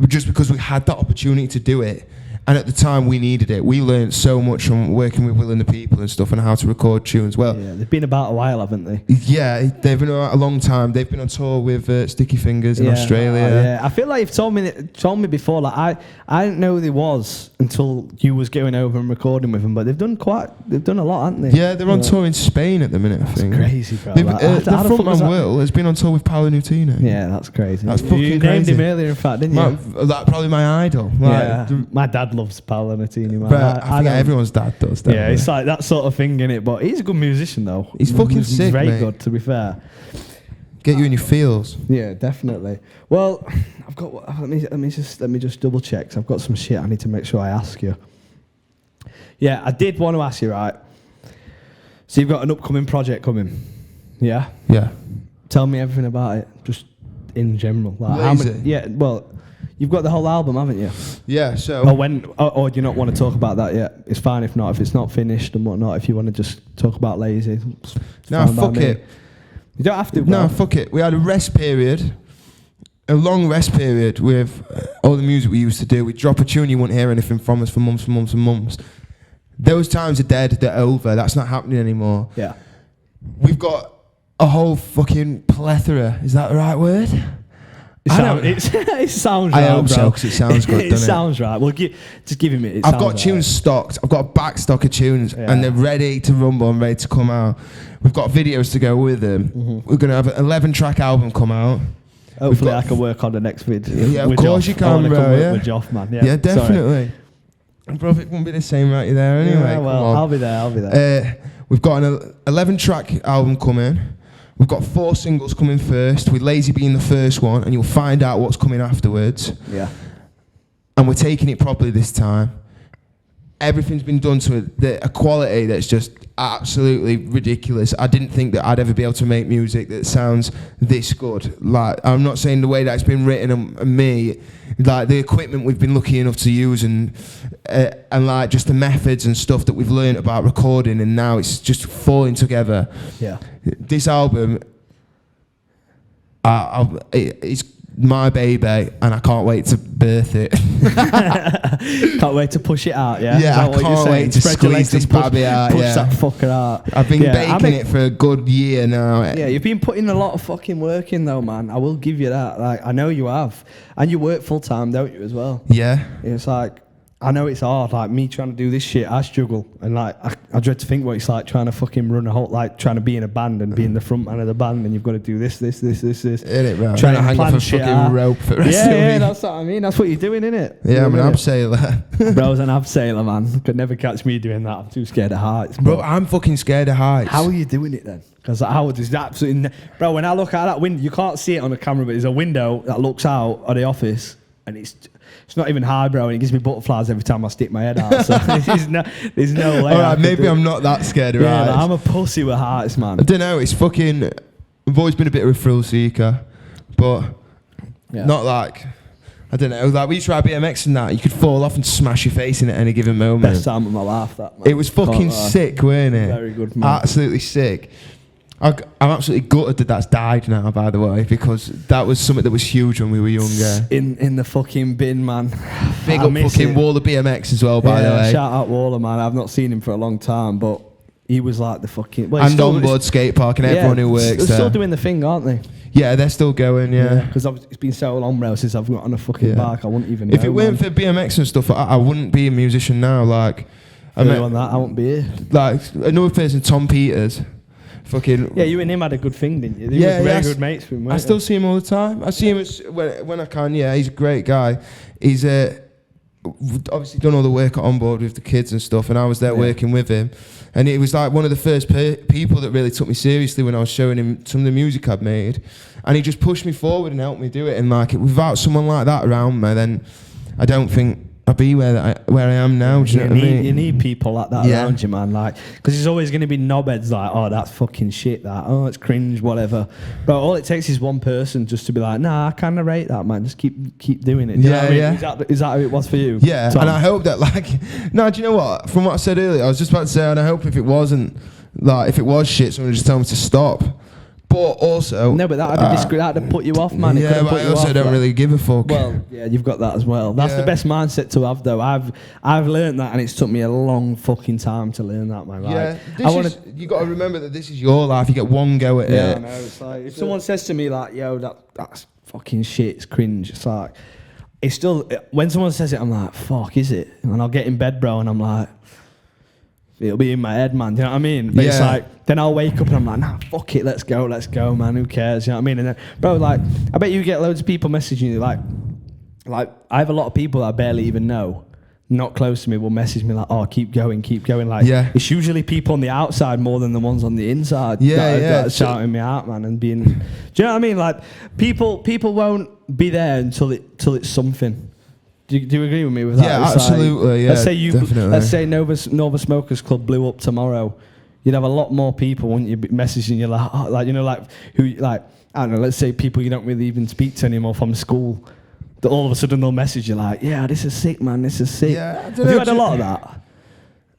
just because we had that opportunity to do it. And at the time, we needed it. We learned so much from working with Will and the People and stuff, and how to record tunes. Well, Yeah, they've been about a while, haven't they? yeah, they've been out a long time. They've been on tour with Sticky Fingers in Australia. Yeah, I feel like you've told me before. Like I didn't know who they was until you was going over and recording with them. But they've done a lot, haven't they? Yeah, they're on tour in Spain at the minute, I That's think. crazy, bro. The that? frontman Will has been on tour with Paolo Nutino. Yeah, that's crazy. That's fucking You crazy. named him earlier, in fact, didn't you? Probably my idol. Yeah, my dad loves Paolo Nutino, man. But I think don't- everyone's dad does. Yeah, it's like that sort of thing, innit? But he's a good musician, though. He's fucking sick, very mate. good, to be fair. Get you in your feels. Yeah, definitely. Well, I've got. Let me just double check. 'Cause I've got some shit I need to make sure I ask you. Yeah, I did want to ask you, right? So you've got an upcoming project coming. Yeah. Yeah. Tell me everything about it, just in general. Like Lazy? Yeah. Well, you've got the whole album, haven't you? Yeah, so... Or do you not want to talk about that yet? It's fine if not. If it's not finished and whatnot, if you want to just talk about Lazy. it's No, fine by fuck me. it. You don't have to, bro. No, fuck it. We had a rest period. A long rest period with all the music we used to do. We'd drop a tune, you wouldn't hear anything from us for months and months and months. Those times are dead, they're over. That's not happening anymore. Yeah. We've got a whole fucking plethora. Is that the right word? It sounds right. I hope bro. so, because it sounds good, It doesn't it? sounds right. Well, just give him it. I've got tunes stocked. I've got a back stock of tunes, Yeah. and they're ready to rumble and ready to come out. We've got videos to go with them. Mm-hmm. We're going to have an 11-track album come out. Hopefully, got- I can work on the next vid. Yeah, of with course Joff. you I can, wanna bro, come work yeah. with Joff, man. Yeah, Sorry. definitely. Bro, it won't be the same right there anyway. Yeah, come well, on. I'll be there. We've got an 11-track album coming. We've got 4 singles coming first, with Lazy being the first one, and you'll find out what's coming afterwards. Yeah. And we're taking it properly this time. Everything's been done to a quality that's just absolutely ridiculous. I didn't think that I'd ever be able to make music that sounds this good. Like, I'm not saying the way that it's been written and me, like the equipment we've been lucky enough to use and like just the methods and stuff that we've learned about recording, and now it's just falling together. Yeah. This album, it's my baby, and I can't wait to birth it. Can't wait to push it out, yeah? Yeah, Is that I what you're can't saying? wait to Spread your legs squeeze this and push- baby out, Push yeah. that fucker out. I've been Yeah, baking it for a good year now. Yeah, you've been putting a lot of fucking work in, though, man. I will give you that. Like, I know you have. And you work full time, don't you, as well? Yeah. It's like, I know it's hard. Like, me trying to do this shit, I struggle. And, like, I dread to think what it's like trying to fucking run a whole, like, trying to be in a band and being the front man of the band, and you've got to do this. Isn't it, bro? Trying to hang plan off a shit fucking out. rope for the rest of Yeah, the yeah, week. that's what I mean. That's what you're doing, innit? Yeah, I'm an You're abseiler. Bro's an abseiler, man. Could never catch me doing that. I'm too scared of heights. Bro, I'm fucking scared of heights. How are you doing it then? Because Howard is absolutely... Bro, when I look out that window, you can't see it on the camera, but there's a window that looks out of the office, and it's not even high, bro, and it gives me butterflies every time I stick my head out. So there's no way. All right, maybe I'm not that scared of heights. I'm a pussy with heights, man. I don't know, it's fucking... I've always been a bit of a thrill seeker, but not like... I don't know, like we used to ride BMX and that, you could fall off and smash your face in at any given moment. Best time of my life, that, man. It was fucking Can't lie. sick, weren't it? Very good, man. Absolutely sick. I'm absolutely gutted that that's died now, by the way, because that was something that was huge when we were younger. In the fucking bin, man. Big I up miss fucking it. Waller BMX as well, by the way. Shout out Waller, man. I've not seen him for a long time, but he was like the fucking... Well, he's And still- Onboard Skate Park and everyone who works they're there. still doing the thing, aren't they? Yeah, they're still going, yeah. Because it's been so long, bro, since I've got on a fucking Yeah. bike. I wouldn't even If know, it weren't man. for BMX and stuff, I wouldn't be a musician now. Like, I Really met, on that, I won't be here. like another person, Tom Peters. Fucking... Yeah, you and him had a good thing, didn't you? You Yeah, were very yes. good mates with him, I weren't still you? see him all the time. I see him when I can. Yeah, he's a great guy. He's we'd obviously done all the work on board with the kids and stuff, and I was there working with him, and it was like one of the first people that really took me seriously when I was showing him some of the music I'd made, and he just pushed me forward and helped me do it. And like, without someone like that around me, then I don't think I'd be where I am now. Do you know what I mean? You need people like that around you, man. Like, because there's always going to be knobheads like, oh, that's fucking shit. That, oh, it's cringe, whatever. But all it takes is one person just to be like, nah, I kind of rate that, man. Just keep doing it. Do you know what I mean? Is that how it was for you? Yeah, Tom? and I hope that no, do you know what? From what I said earlier, I was just about to say, and I hope if it wasn't if it was shit, someone would just tell me to stop. But also... No, but that'd put you off, man. Yeah, but I also don't really give a fuck. Well, yeah, you've got that as well. That's the best mindset to have, though. I've learned that, and it's took me a long fucking time to learn that, man. You got to remember that this is your life. You get one go at it. Yeah, I know. It's like, if someone says to me, like, yo, that's fucking shit, it's cringe, it's like... It's still... When someone says it, I'm like, fuck, is it? And I'll get in bed, bro, and I'm like... It'll be in my head, man. Do you know what I mean? But it's like, then I'll wake up and I'm like, nah, fuck it, let's go, man. Who cares? You know what I mean? And then, bro, like, I bet you get loads of people messaging you, like I have a lot of people that I barely even know, not close to me, will message me like, oh, keep going. Like, it's usually people on the outside more than the ones on the inside that are shouting me out, man, and being, do you know what I mean? Like, people won't be there until it's something. Do you agree with me with that? Yeah, it's absolutely. Like, definitely. Let's say Nova Smokers Club blew up tomorrow. You'd have a lot more people, wouldn't you, be messaging you like, oh, like, you know, like who, like, I don't know. Let's say people you don't really even speak to anymore from school. That all of a sudden they'll message you like, yeah, this is sick, man. This is sick. Yeah, have you had a lot of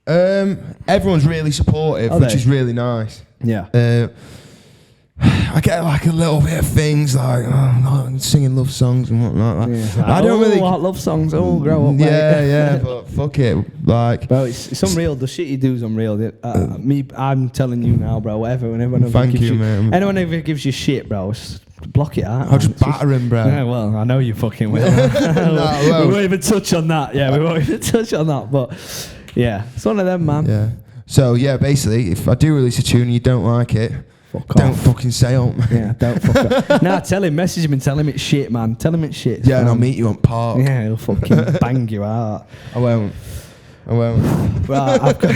that? Everyone's really supportive, which is really nice. Yeah. I get like a little bit of things like singing love songs and whatnot. Yeah, I don't really love songs. Oh, grow up. Yeah, but fuck it, like. Bro, it's unreal. The shit you do is unreal. I'm telling you now, bro. Whenever Thank you, man. Anyone ever gives you shit, bro, block it out. I'll just batter him, bro. Yeah, well, I know you fucking will. We won't even touch on that. Yeah, we won't even touch on that. But yeah, it's one of them, man. Yeah. So yeah, basically, if I do release a tune and you don't like it. Don't fucking say it. Yeah, don't fuck up. Nah, tell him, message him and tell him it's shit, man. Tell him it's shit. Yeah, and I'll meet you on park. Yeah, he'll fucking bang you out. I won't. Right, I've got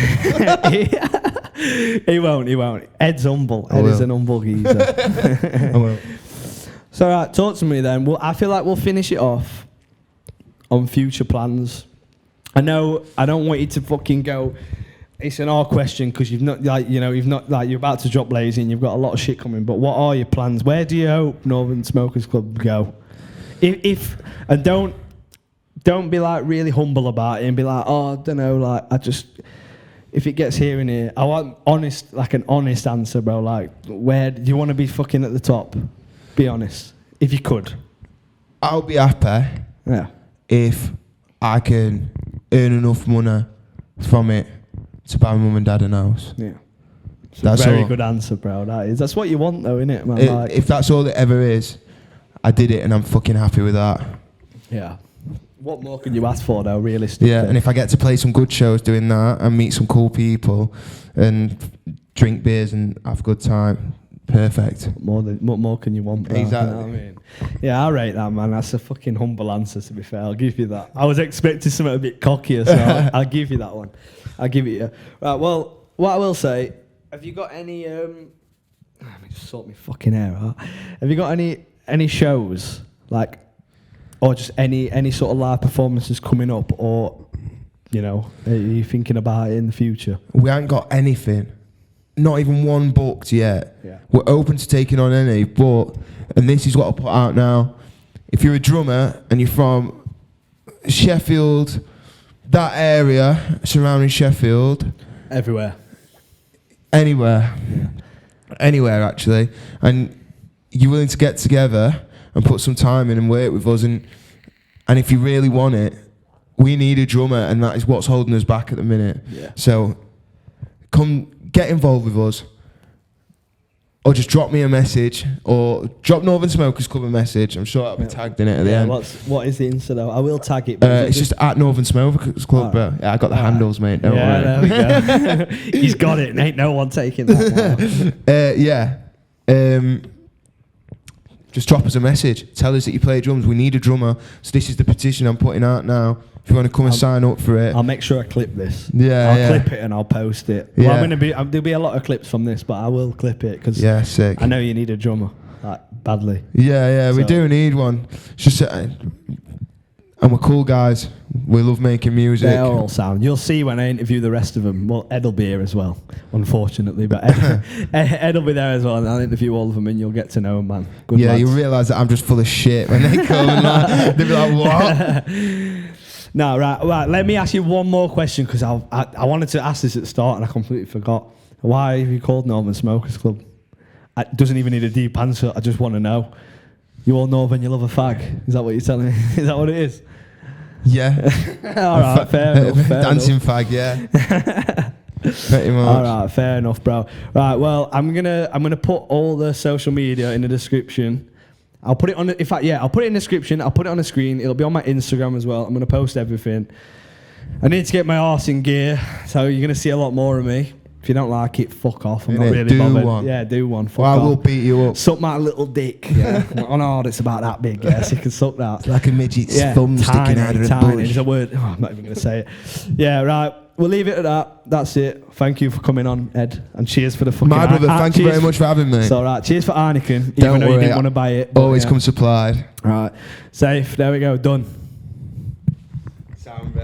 He won't. Ed's humble. Ed is an humble geezer. I won't. So, right, talk to me then. Well, I feel like we'll finish it off on future plans. I know I don't want you to fucking go... It's an odd question because you're about to drop Lazy and you've got a lot of shit coming. But what are your plans? Where do you hope Northern Smokers Club go? If don't be like really humble about it and be like, oh, I don't know, like if it gets here and here, I want an honest answer, bro. Like, where do you want to be fucking at the top? Be honest, if you could. I'll be happy. Yeah. If I can earn enough money from it to buy my mum and dad a house. Yeah. That's a very all. good answer, bro. That's what you want, though, innit, man? If that's all it ever is, I did it and I'm fucking happy with that. Yeah. What more can you ask for, though, realistically? Yeah, and if I get to play some good shows doing that and meet some cool people and drink beers and have a good time, perfect. What more can you want, bro? Exactly. You know what I mean? Yeah, I rate that, man. That's a fucking humble answer, to be fair. I'll give you that. I was expecting something a bit cockier, so I'll give you that one. I'll give it you. Right, well, what I will say, have you got any... let me just sort my fucking hair out. Have you got any shows, like, or just any sort of live performances coming up, or, you know, are you thinking about it in the future? We ain't got anything. Not even one booked yet. Yeah. We're open to taking on any, but, and this is what I'll put out now, if you're a drummer and you're from Sheffield, that area surrounding Sheffield, Everywhere. Anywhere. Yeah. Anywhere, actually. And you're willing to get together and put some time in and work with us, and if you really want it, we need a drummer, and that is what's holding us back at the minute. Yeah. So come get involved with us, or just drop me a message, or drop Northern Smokers Club a message. I'm sure I'll be tagged in it at the end. What is the Insta though? I will tag it. It's just at Northern Smokers Club, bro. Yeah, I got the handles, mate. Don't worry. There we go. He's got it, and ain't no one taking that. Just drop us a message. Tell us that you play drums. We need a drummer. So this is the petition I'm putting out now. If you want to come and sign up for it. I'll make sure I clip this. Yeah, I'll yeah. clip it and I'll post it. Yeah. Well, there'll be a lot of clips from this, but I will clip it because Yeah, sick. I know you need a drummer, like, badly. Yeah, we So- do need one. It's just, and we're cool guys. We love making music. They all sound. You'll see when I interview the rest of them. Well, Ed will be here as well, unfortunately, but Ed will be there as well, and I'll interview all of them, and you'll get to know them, man. Good Yeah, lads. you realise that I'm just full of shit when they come and like, they'll be like, what? No, right. Let me ask you one more question because I wanted to ask this at the start and I completely forgot. Why have you called Northern Smokers Club? It doesn't even need a deep answer. I just want to know. You all Northern, you love a fag. Is that what you're telling me? Is that what it is? Yeah. All right, fair enough. Dancing fag, yeah. Pretty much. All right, fair enough, bro. Right, well, I'm gonna put all the social media in the description. I'll put it on. In fact, yeah, I'll put it in the description. I'll put it on the screen. It'll be on my Instagram as well. I'm gonna post everything. I need to get my arse in gear, so you're gonna see a lot more of me. If you don't like it, fuck off. I'm not really do bothered. one. Yeah, do one. Fuck Well, I off. will beat you up. Suck my little dick. Yeah. On hard, it's about that big. Yeah, so you can suck that. Like a midget's Yeah, thumb sticking out of the tiny. bush. It's a word. Oh, I'm not even going to say it. Yeah, right. We'll leave it at that. That's it. Thank you for coming on, Ed. And cheers for the fucking... My brother, thank you cheers very much for having me. It's all right. Cheers for Heineken, even Don't though you worry, didn't want to buy it. but Always yeah. come supplied. All right. Safe. There we go. Done.